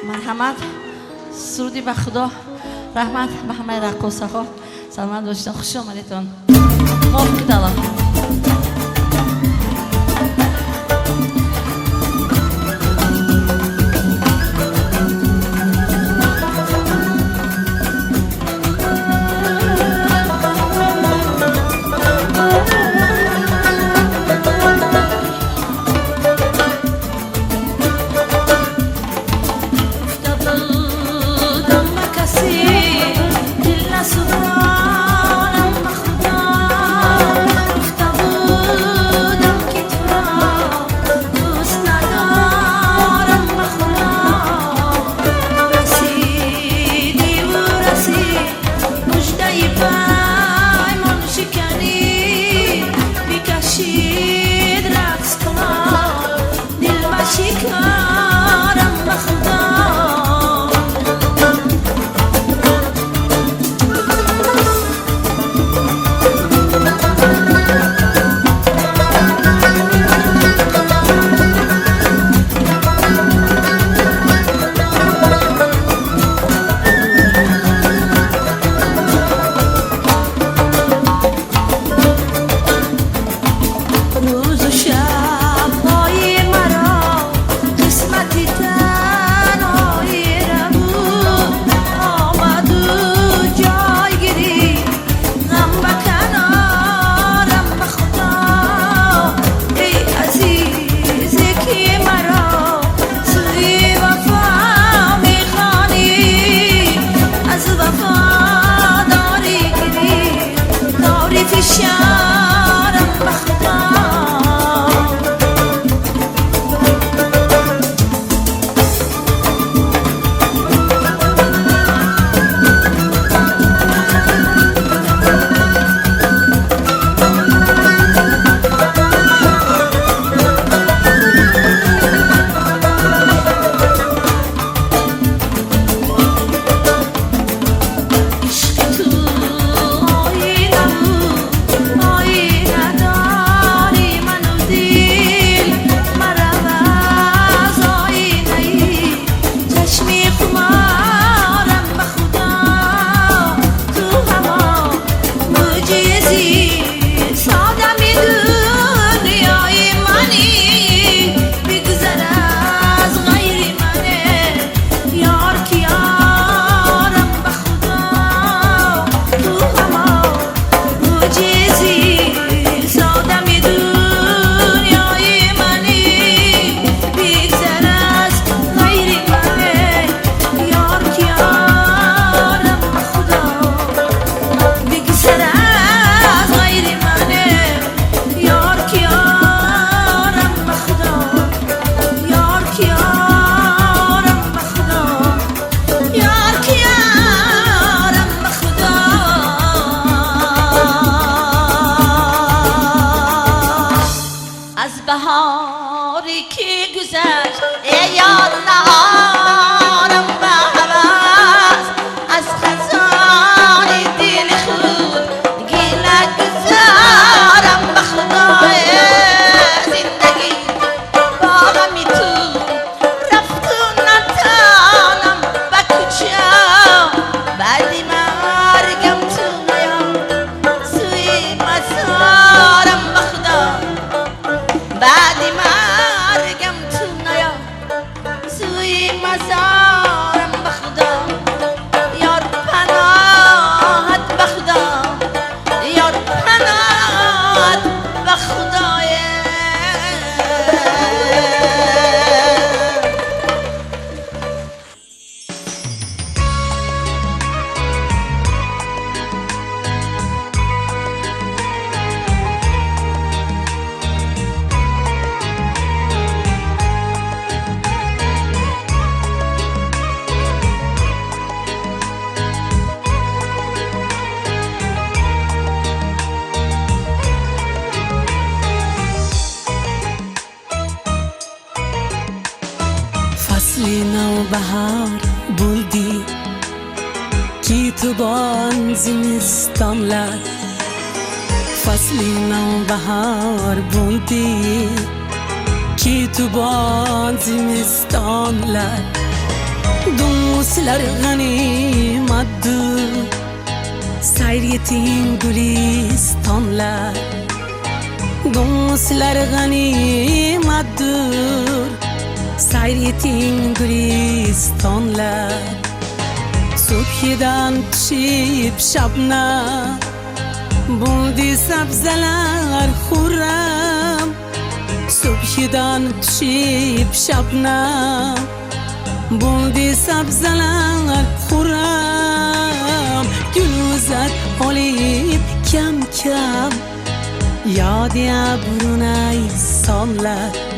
مرحمت سرودی به خدا رحمت به همه رقاصه ها سلامت باشید خوش آمدیدتون موافق دلم بهاری که گذشت ای یارم به هوس از خزان دل خود گله گذارم به خدای زندگی با غمی تو رفت و نتانم به کجا بعد مرگم تو نیام سوی مزارم به خدا بعد مرگم تو فصلی نو بهار بودی کی تو بان زمستان لد فصلی نو بهار بودی کی تو baan zimistanlar Dostlar ganimatdır Sayriyetin gülistanlar Dostlar ganimatdır Sayriyetin gülistanlar Subhiden çip şabna Buldi sabzeler hurram Subhiden çip şabna Buldi sabzeler hurram Gülüzet olip kem kem Yadiye burunay sonlar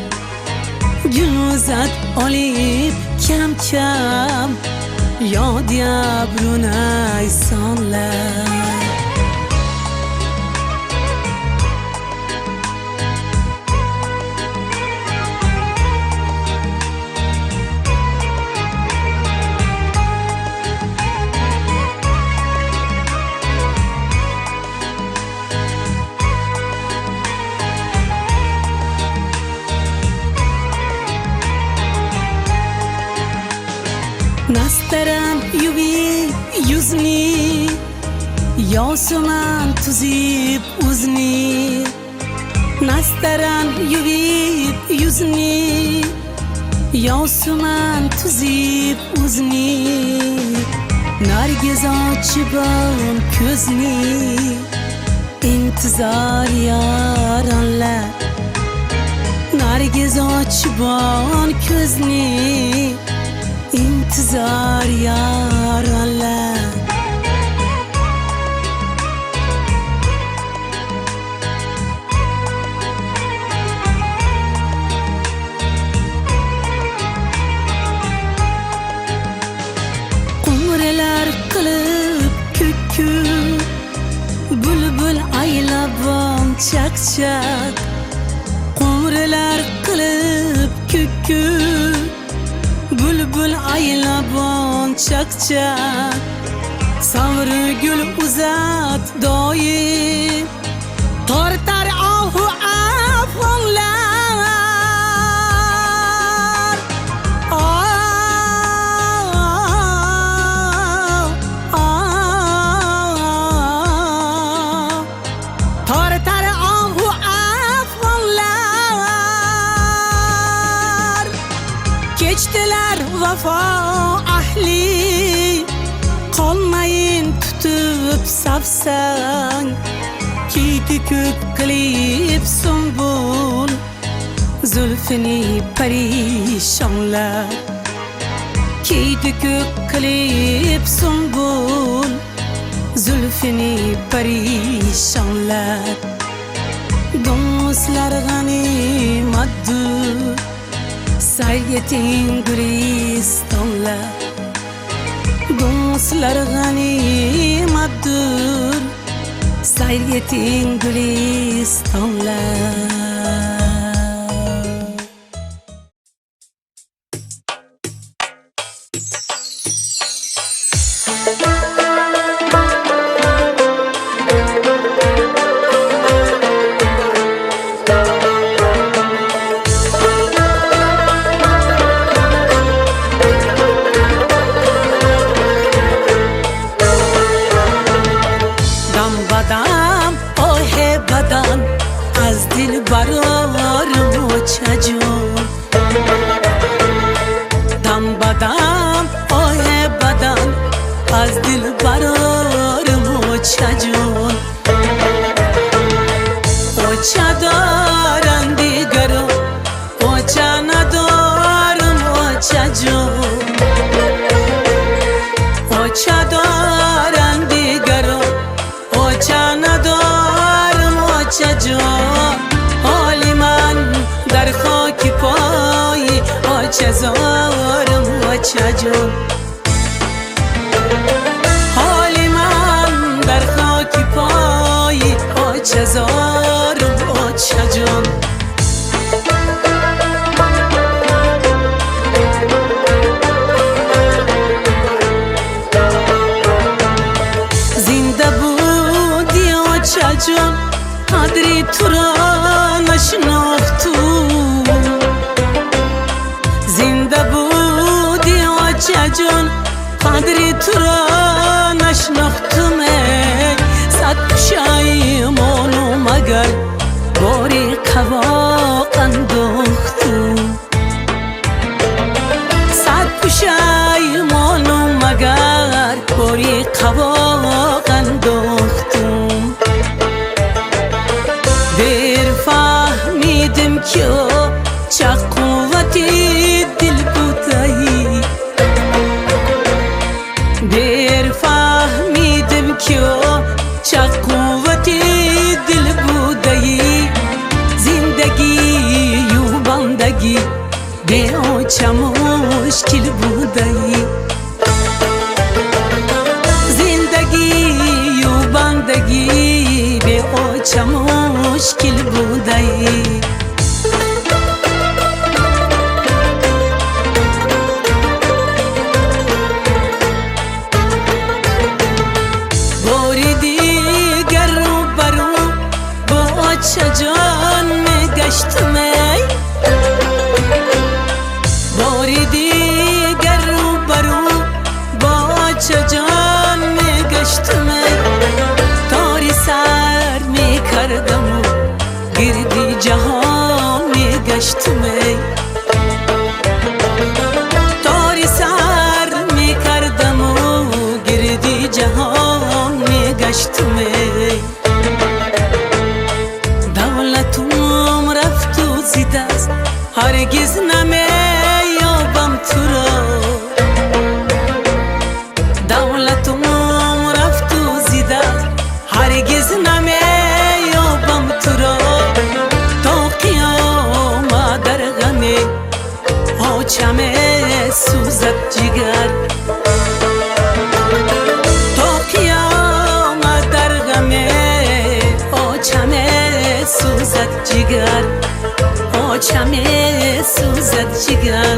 Gülüzet olip kem kem Yadiye burunay sonlar Nastaran yubi yuzni Yosuman tuzib uzni Nastaran yubi yuzni Yosuman tuzib uzni Nargiz açıban közni İntizar yaranlar Nargiz açıban közni İntizar yararlar Kumreler kılıp kükü Bülbül aylaban çak çak Kumreler kılıp kükü Bülbül aylaban çak çak Savrı gül uzat doyip Tortar ahu afonlar Tortar ahu afonlar Geçtiler vafa ahli Kalmayın tutup safsan Kiti kök klip sumbul Zülfini perişanlar Kiti kök klip sumbul Zülfini perişanlar Dostlar ganimatdır Sayyetin gülistanlar Dostlar ganimatdır Sayyetin gülistanlar از دل برارم و چجون دم بدم آه بدن از دل برارم و چجون و چه دارم دیگرم و چه ندارم و چجون و چه دارم دیگرم و چه ندارم و چجون حالی من در خاک پای آچه زارم و چجون حالی من در خاک پای آچه زارم و چجون فهمیدم که چه قوتی دل بودایی دیر فهمیدم که چه قوتی دل بودایی زندگی و بندگی به او چه مشکل بودایی زندگی و بندگی به او چه مشکل بودایی باری دیگر رو برو با چه جان میگشتم ای باری دیگر رو برو با چه جان میگشتم ای تاری سر میکردم و گردی جهان میگشتم ای تاری سر میکردم و گردی جهان میگشتم ای دولتم رفت و زیده است هرگز نمیابم تو را دولتم رفت و زیده است هرگز نمیابم تو را تا قیامت در غم آچم سوزد جگر تا قیامت در غم آچم سوزد جگر آچم سوزد جگر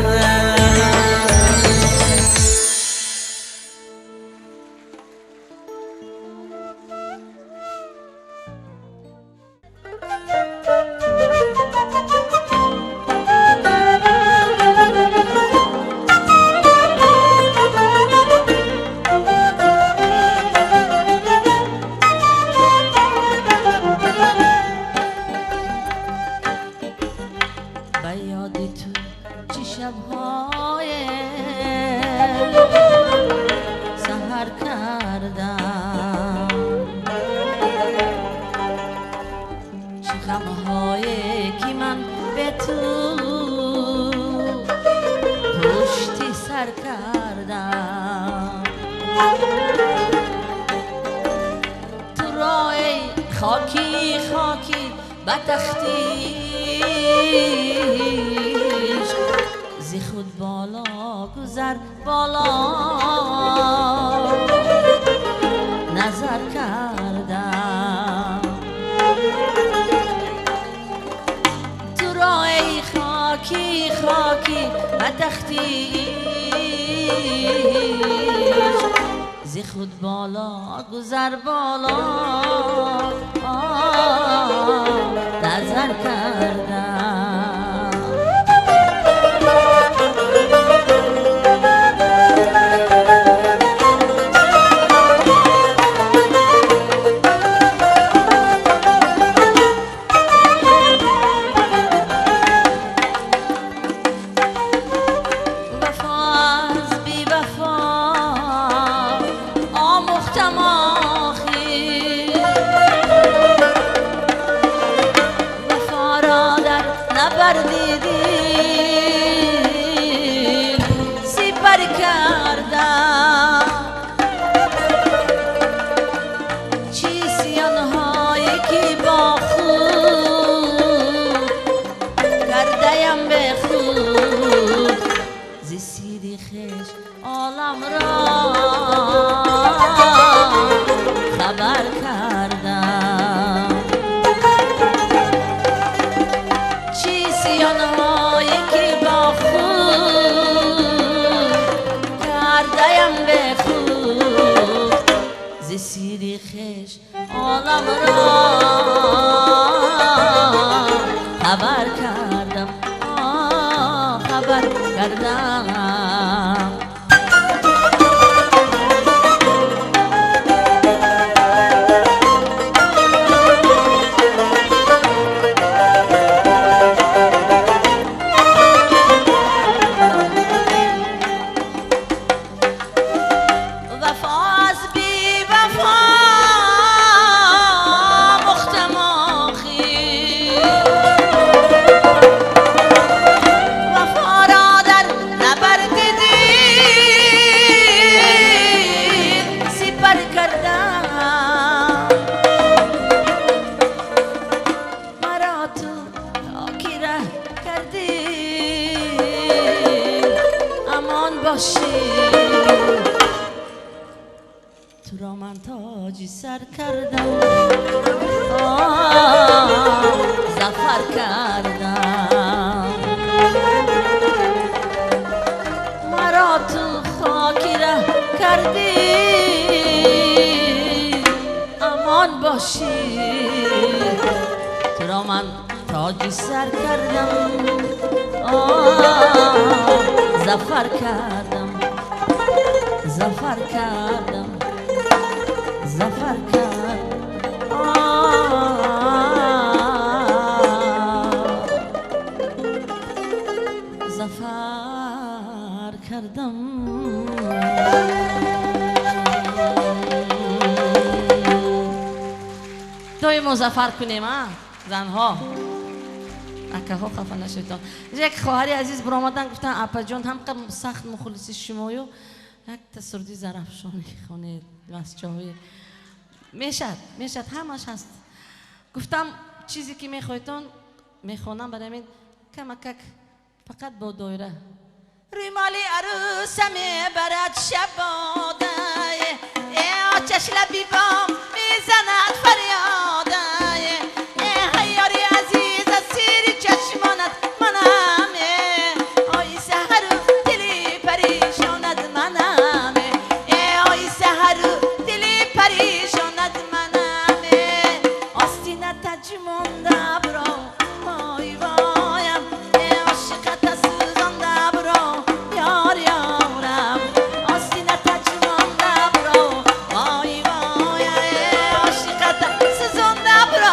به یاد تو چه شب‌های سحر کردم چه غم‌هایی که من به تو پشتی سر کردم تو را ای خاکی خاکی به تختی زی خود بالا گذر بالا نظر کردم تو را ای خاکی خاکی به تختی زی خود بالا گذر بالا نظر کردم عالم را خبر کردم چیزیانهایی که با خود کردیم به خود ز سیری خش عالم را خبر کردم خبر کردم باشی تو را من تاجی سر کردم زفر کردم مرا تو خاکی ره کردی امان باشی تو را من تاجی سر کردم زفر کردم زفر کردم زفر کردم زفر کردم دوی مزفر کنیم زنها اکه ها خفه نشدن. یک خواهری عزیز برآمدن گفتن اپا جان هم سخت مخلص شمایو یک تسردی زرفشانی خانه مسجای میشد همش هست. گفتم چیزی که میخوایتون میخوانم برای من کمکک فقط با دایره ریمالی عروسم برد شباده آتش لبی بام میزند فریاده هیاری عزیز از سیر چشمانت منم آی سحر دلی پریشانت منم آی سحر دلی پریشانت منم آستینت تجمانده برو وای وایم عاشقت سوزانده برو یار یارم آستینت تجمانده برو وای وایم عاشقت سوزانده برو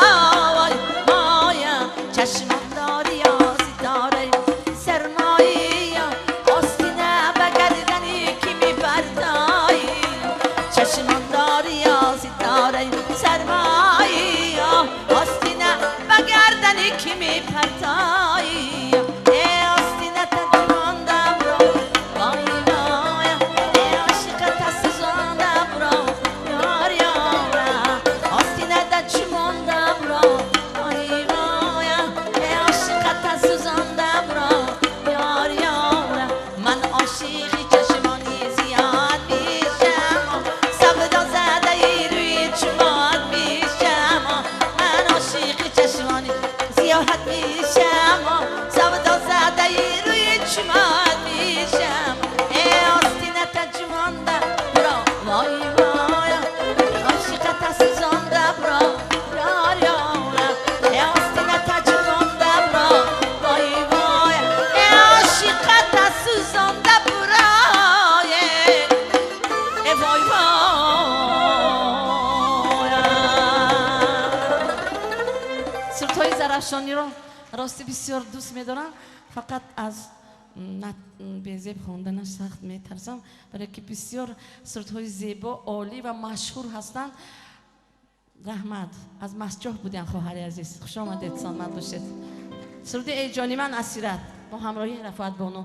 وای وایم چشمان داری یا ستاره سرمایی آستینه بگردنی که میپردایی چشمان داری یا ستاره سرمایی آستینه بگردنی که میپردایی آستینه تجمانده برو وای وایم عاشقت سوزانده برو یار یارم آستینه تجمانده برو وای وایم عاشقت سوزانده برو یار یارم من عاشقی چشمانی زیاد میشم سبدا زده ای روی چشمات میشم من عاشقی چشمانی زیاد میشم سبدا زده ای روی چشمات میشم آستینه تجمانده برو وای وایم عاشقت سوزانده برو یار یارم آستینه تجمانده برو وای وایم عاشقت سوزانده برو وای وایم سرتای زرفشانی رو راستی بسیار دوست میدارم فقط از بیزیب خوندنش سخت میترسم برای که بسیار سرتهای زیبا عالی و مشهور هستند. رحمت از مسجح بودن خواهر عزیز خوش آمدید سلامت باشید. سرود ای جانی من اسیرت با همراهی رفعت بانو.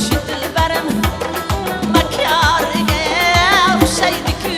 Şidil berim makarge, şeydi kü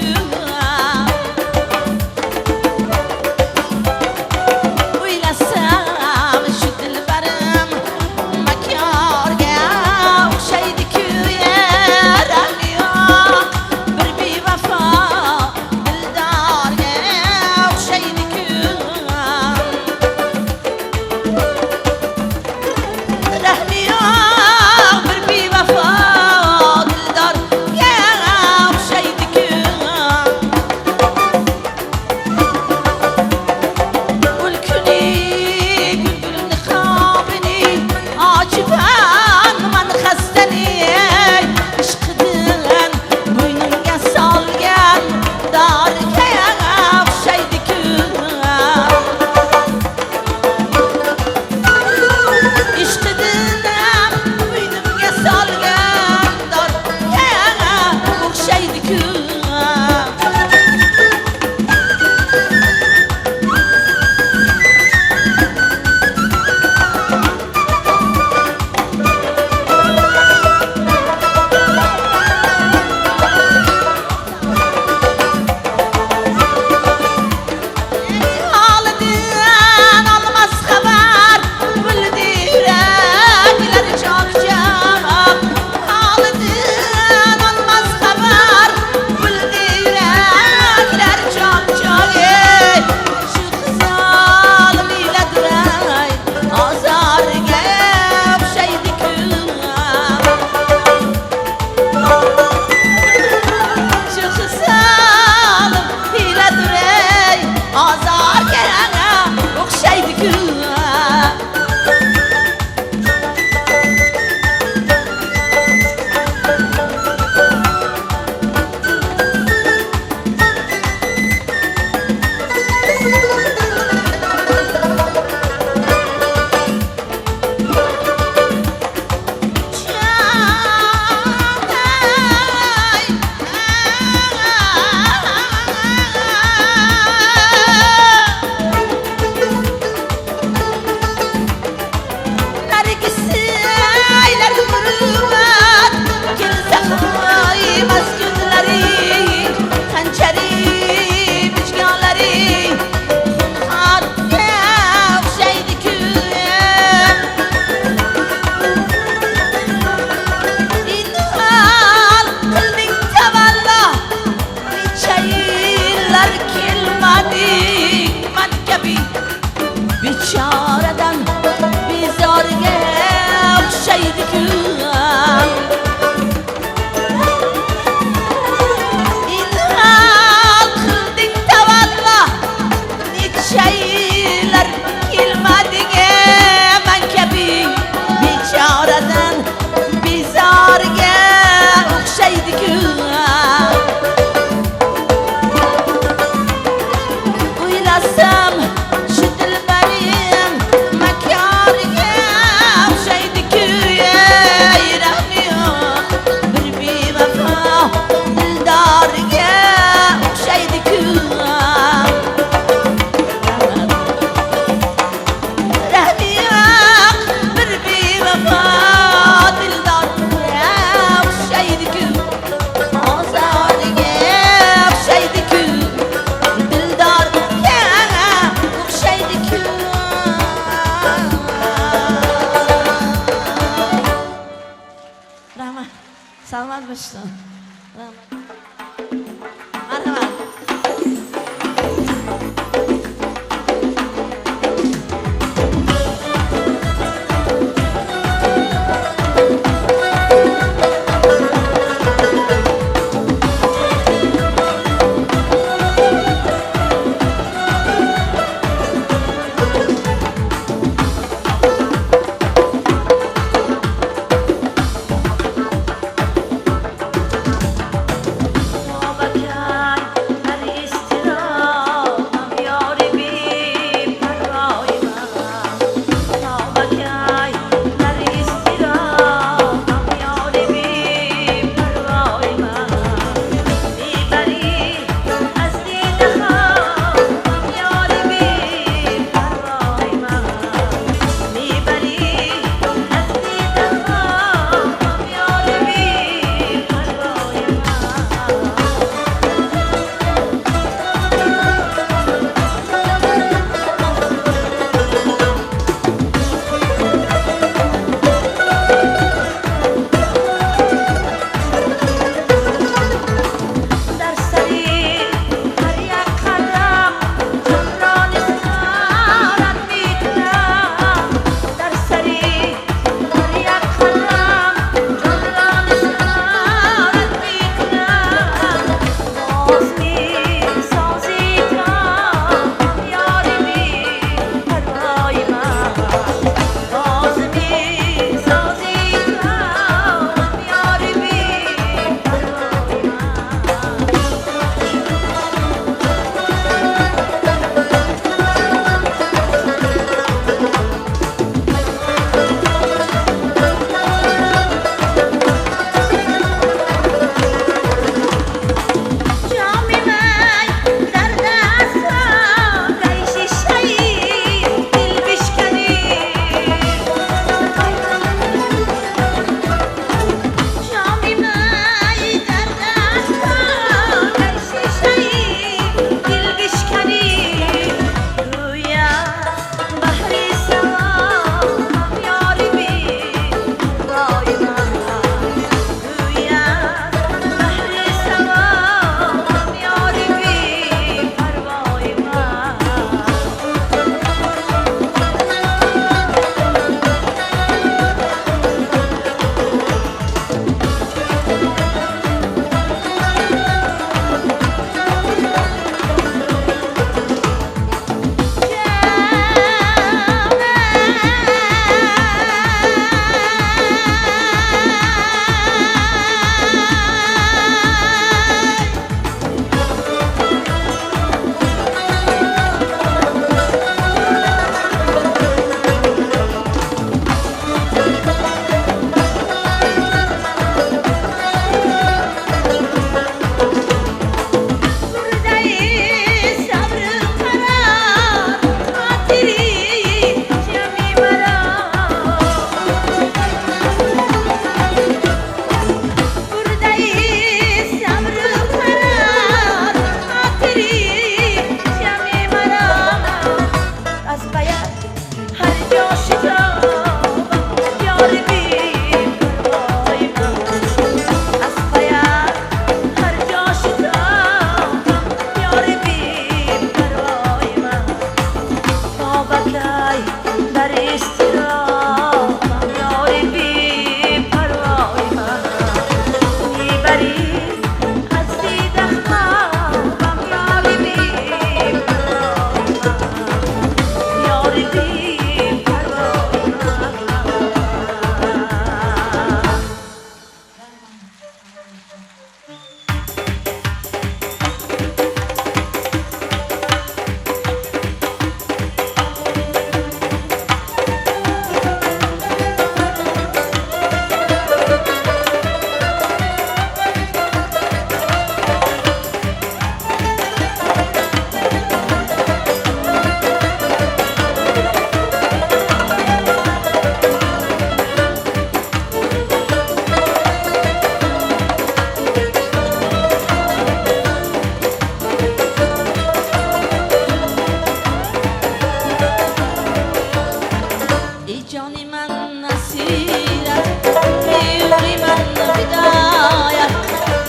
مرحبا.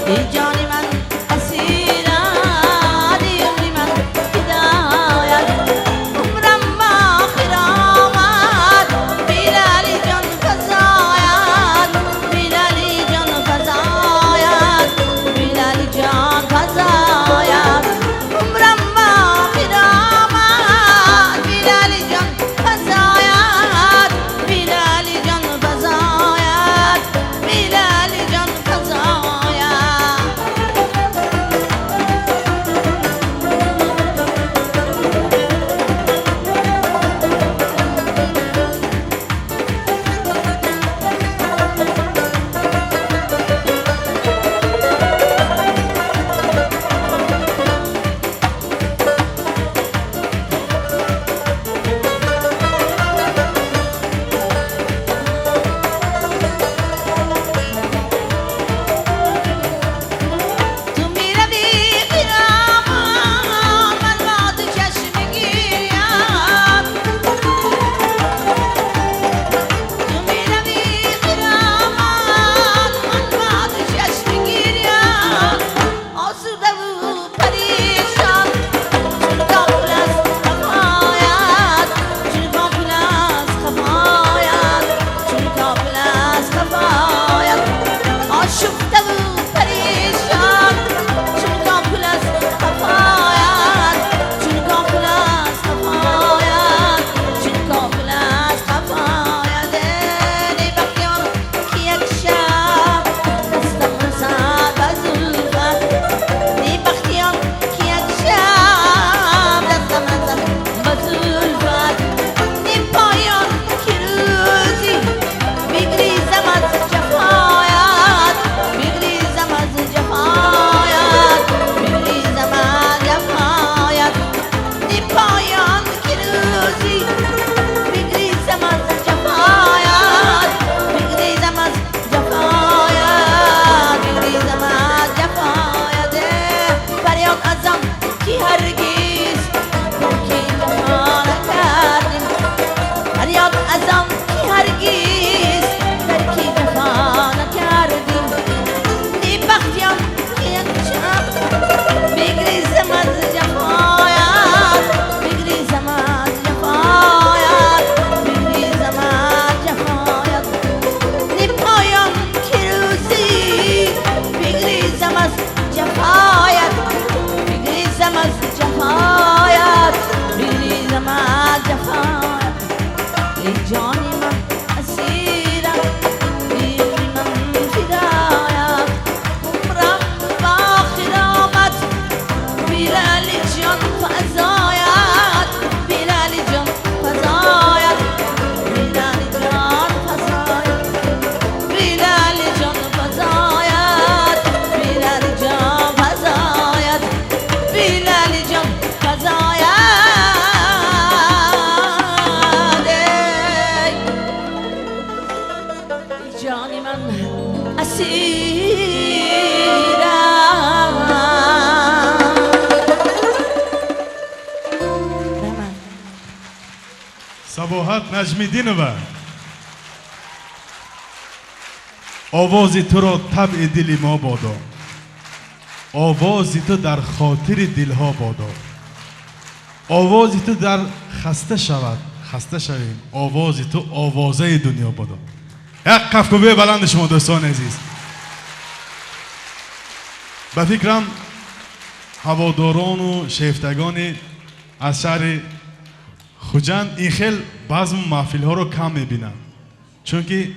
ای جانی من اسیرم ای عمری من هدایت عمرم آخر آمد بیلالی جان فزایت بیلالی جان فزایت بیلالی جان فزایت عمرم آخر آمد بیلالی جان فزایت بیلالی جان فزایت بیلالی جان فزایت تو میروی خیابان من با تو چشم میگیرم تو میروی خیابان من با تو چشم میگیرم آسوده و پریشان چون غافل از خفایت چون غافل از خفایت چون غافل از خفایت آشفته و پریشان چون غافل از خفایت چون غافل از خفایت چون غافل از خفایت ای بختیار که یک شب دستم رسد به زلفت ای بختیار که یک شب دستم رسد به زلفت ای پایان که روزی بگریزم از جفایت بگریزم از جفایت بگریزم از جفایت ای پایان که روزی بگریزم از جفایت بگریزم از جفایت بگریزم از جفایت فریاد ازم که هرگز ترکی جفا نکردیم فریاد ازم که هرگز ترکی جفا نکردیم ای بختیم که یک شب بگریزم از جفایت بگریزم از جفایت بگریزم از جفایت ای پایان که روزی بگریزم از جفایت بگریزم از جفایت بگریزم از جفایت ای جانی من اسیرم ای عمری من فدایت عمرم به آخر آمد بیلالی جان فزایت بیلالی جان فزایت بیلالی جان فزایت بیلالی جان فزایت بیلالی جان فزایت بیلالی جان فزایت ای جانی من اسیرم رحمت. صباحت نجمیدینова آوازی تو را طبع دل ما بادا آوازی تو در خاطر دلها بادا آوازی تو در خسته شود خسته شویم آوازی تو آوازه دنیا بادا یک کفکوبه بلند شما دوستان عزیز به فکرم هواداران و شیفتگان از شهر خوجند این خیل بعض محفل ها رو کم میبینن چون که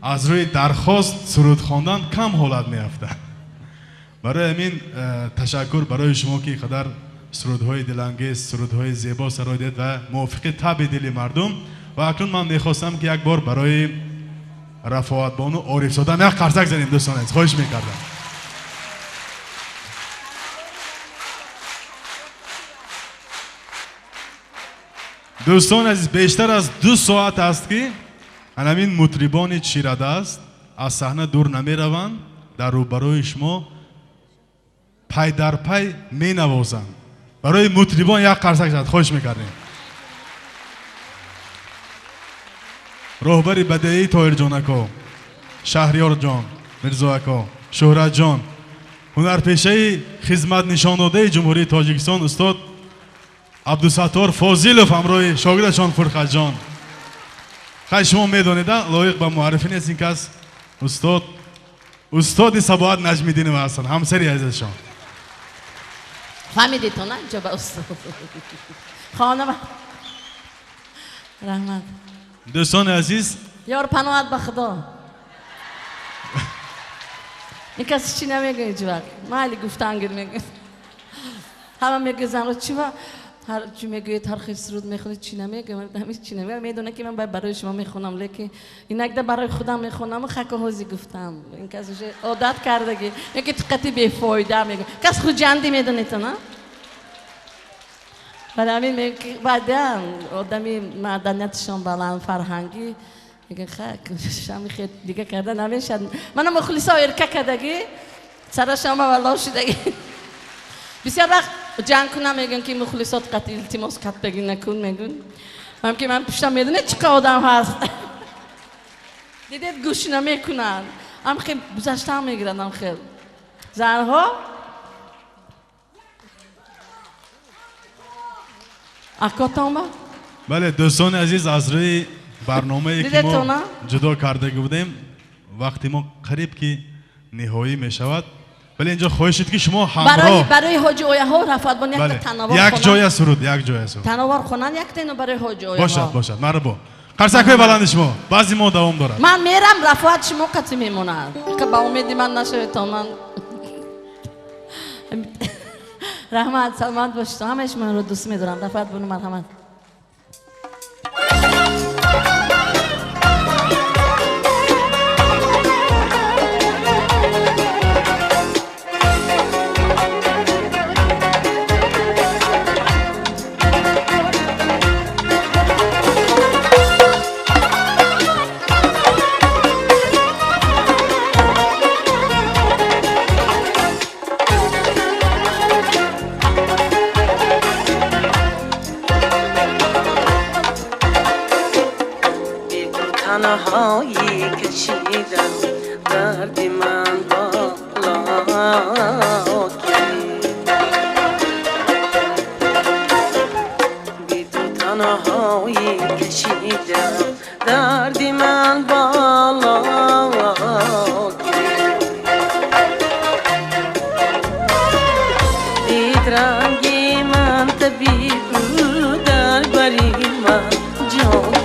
از روی درخواست سرود خواندن کم حالت میافته برای همین تشکر برای شما که قدر سرودهای دلانگیز سرودهای زیبا سرای دید و موافق طبع دل مردم و اکنون من میخواستم که یک بار برای رفاعت بانو عارف زاده یک قرصک زنیم دوستان عزیز خواهش میکردم دوستان عزیز بیشتر از 2 ساعت است که همین مطربان چیرده است از صحنه دور نمی روند در روبروی شما پای در پای می نوازند برای مطربان یک قرصک زد خواهش میکردیم راهبر بدهی طاهر جان اکا شهریار جان مرزا اکا شهرت جان ҳунарпешаи хизматнишондодаи ҷумҳурии тоҷикистон устод абдусаттор фозилов ҳамроҳи шогирдашон фурқатҷон. хай шумо медонед лоиқ ба муаррифӣ нест ин кас устоди сабоат наҷмиддинов ҳастанд, ҳамсари азизашон. فهمیدی تو نه جبه استاد خانم رحمت дӯстони азиз یار پناهت به خدا این کسی چی نمیگه هیچ وقت مالی گفتن گیر میگه همه میگه زن رو چی وقت هر چی میگوید هر خیلی سرود میخونید چی نمیگه من همیشه چی نمیگه میدونه که من برای شما میخونم لیکن اینک ده برای خودم میخونم و خک و حوزی گفتم این کسی عادت کردگی میگه تقتی بیفایده میگه کس خود جندی میدونه تو نه برای همین میگه بعدم آدمی مدنیتشان بلند فرهنگی میگه خک شمی خیلی دیگه کردن همیشه منم مخلصا ارکه کردگی سرشان والله شدگی بسیار وقت جنگ کنم میگن که مخلصات قطع التماس کت بگی نکن میگن من که من پشتم میدونه چه آدم هست دیدید گوش نمیکنن هم خیلی گذشته میگیرن هم خیلی زنها اکاتان با بله دوستان عزیز از روی برنامه‌ای که دیدید تو ما نه؟ جدا کرده بودیم وقتی ما قریب که نهایی میشود ولی اینجا خواهشید که شما همراه برای حاج اویا ها رفت بان یک تنوار یک خونن جای سرود یک جای سرود تنوار خونن یک تینو برای حاج اویا باشد مرحبا قرصکوی بلند شما بعضی ما دوام دارد من میرم رفعت شما قطعی میمونن که با امیدی من نشه تا من رحمت سلامت باشید همش من رو دوست میدارم رفعت بونو مرحمت تنهایی کشیدم دردی من بالا بی تو تنهایی کشیدم دردی من بالا دید رنگی من طبیب در بری من جان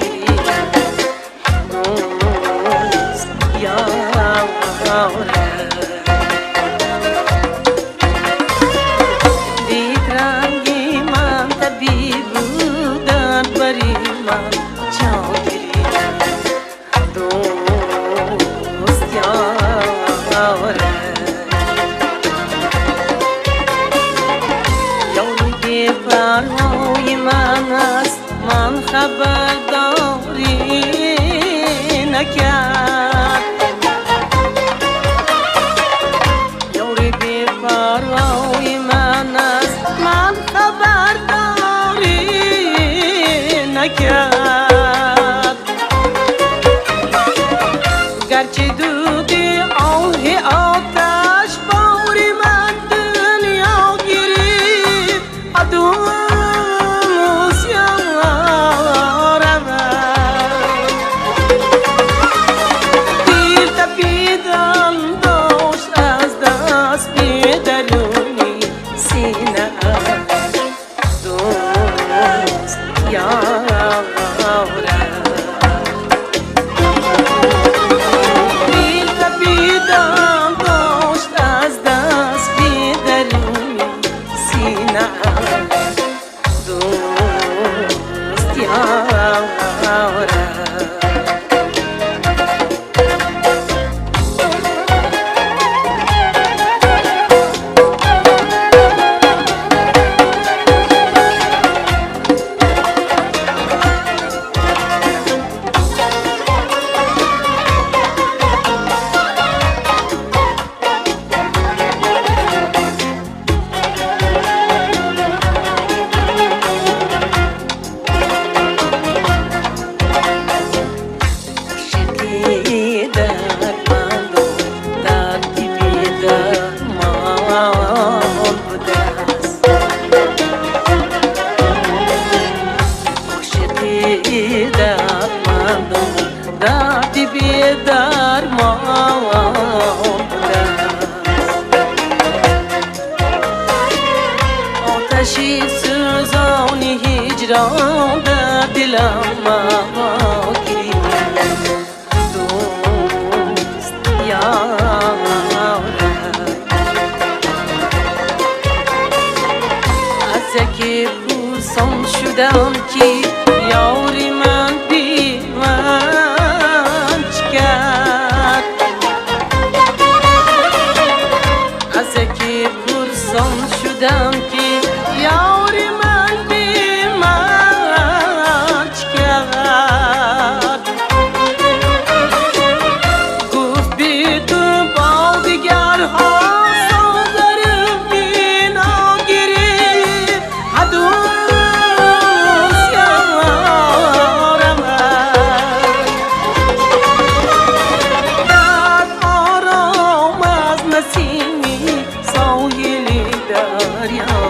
من خبرداری نکرد یاری بی پروای من است من خبرداری نکرد گرچه دودی آه آتش باری من دنیا گرفت آتشی سوزانی هجران در دلم مواگی دوست یاره از یکی پرسان شدم که یاری من بی من چکرد از یکی پرسان شدم که یاری من بی من چکرد گفت بی تو با دیگرها سازرم بی ناگیری حدوث یارم در آرام از نسیمی ساحلی دریا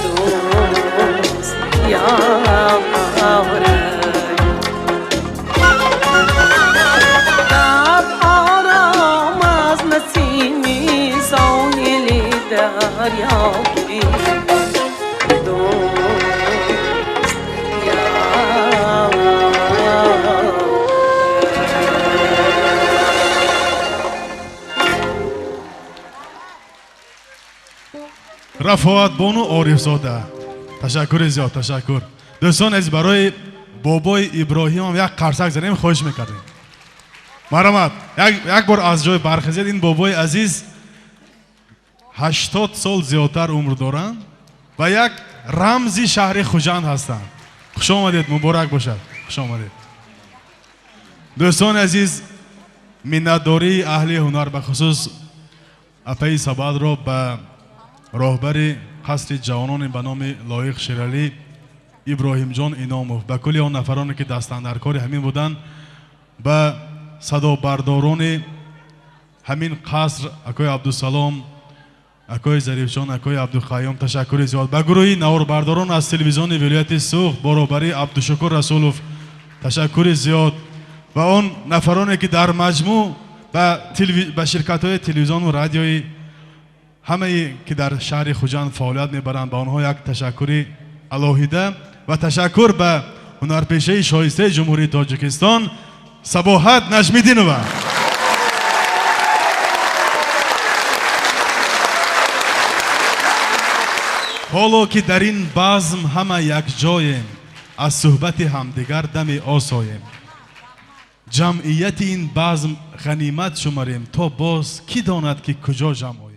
دوست یارم در آرام از نسیمی ساحلی دریا دوست یارم رفاعت بانو عارف زاده تشکر زیاد تشکر دوستان از برای بابای ابراهیم هم یک قرصک زنیم خواهش میکردیم مرحمت یک بار از جای برخیزید این بابای عزیز 80 سال زیادتر عمر دارند و یک رمزی شهر خوجند هستند خوش آمدید مبارک باشد خوش آمدید دوستان عزیز منتداری اهل هنر به خصوص اپی سباد را به راهبر قصر جوانان به نام لایق شیرالی ابراهیم جان ایناموف به کلی آن نفرانی که دستن در کار همین بودند به صدا برداران همین قصر اکای عبدالسلام اکای ظریف جان اکای عبدالخیام تشکر زیاد به گروه نوار برداران از تلویزیون ولایت سوخت برابری عبدالشکر رسولوف تشکر زیاد و آن نفرانی که در مجموع به شرکت های تلویزیون و رادیوی همه که در شهر خوجند فعالیت میبرند به آنها یک تشکری علاهیده و تشکر به هنرپیشه شایسته جمهوری تاجیکستان صباحت نجمیدینова حالا که در این بزم همه یک جایم از صحبت همدیگر دم آسایم جمعیت این بزم غنیمت شماریم تا باز کی داند که کجا جمع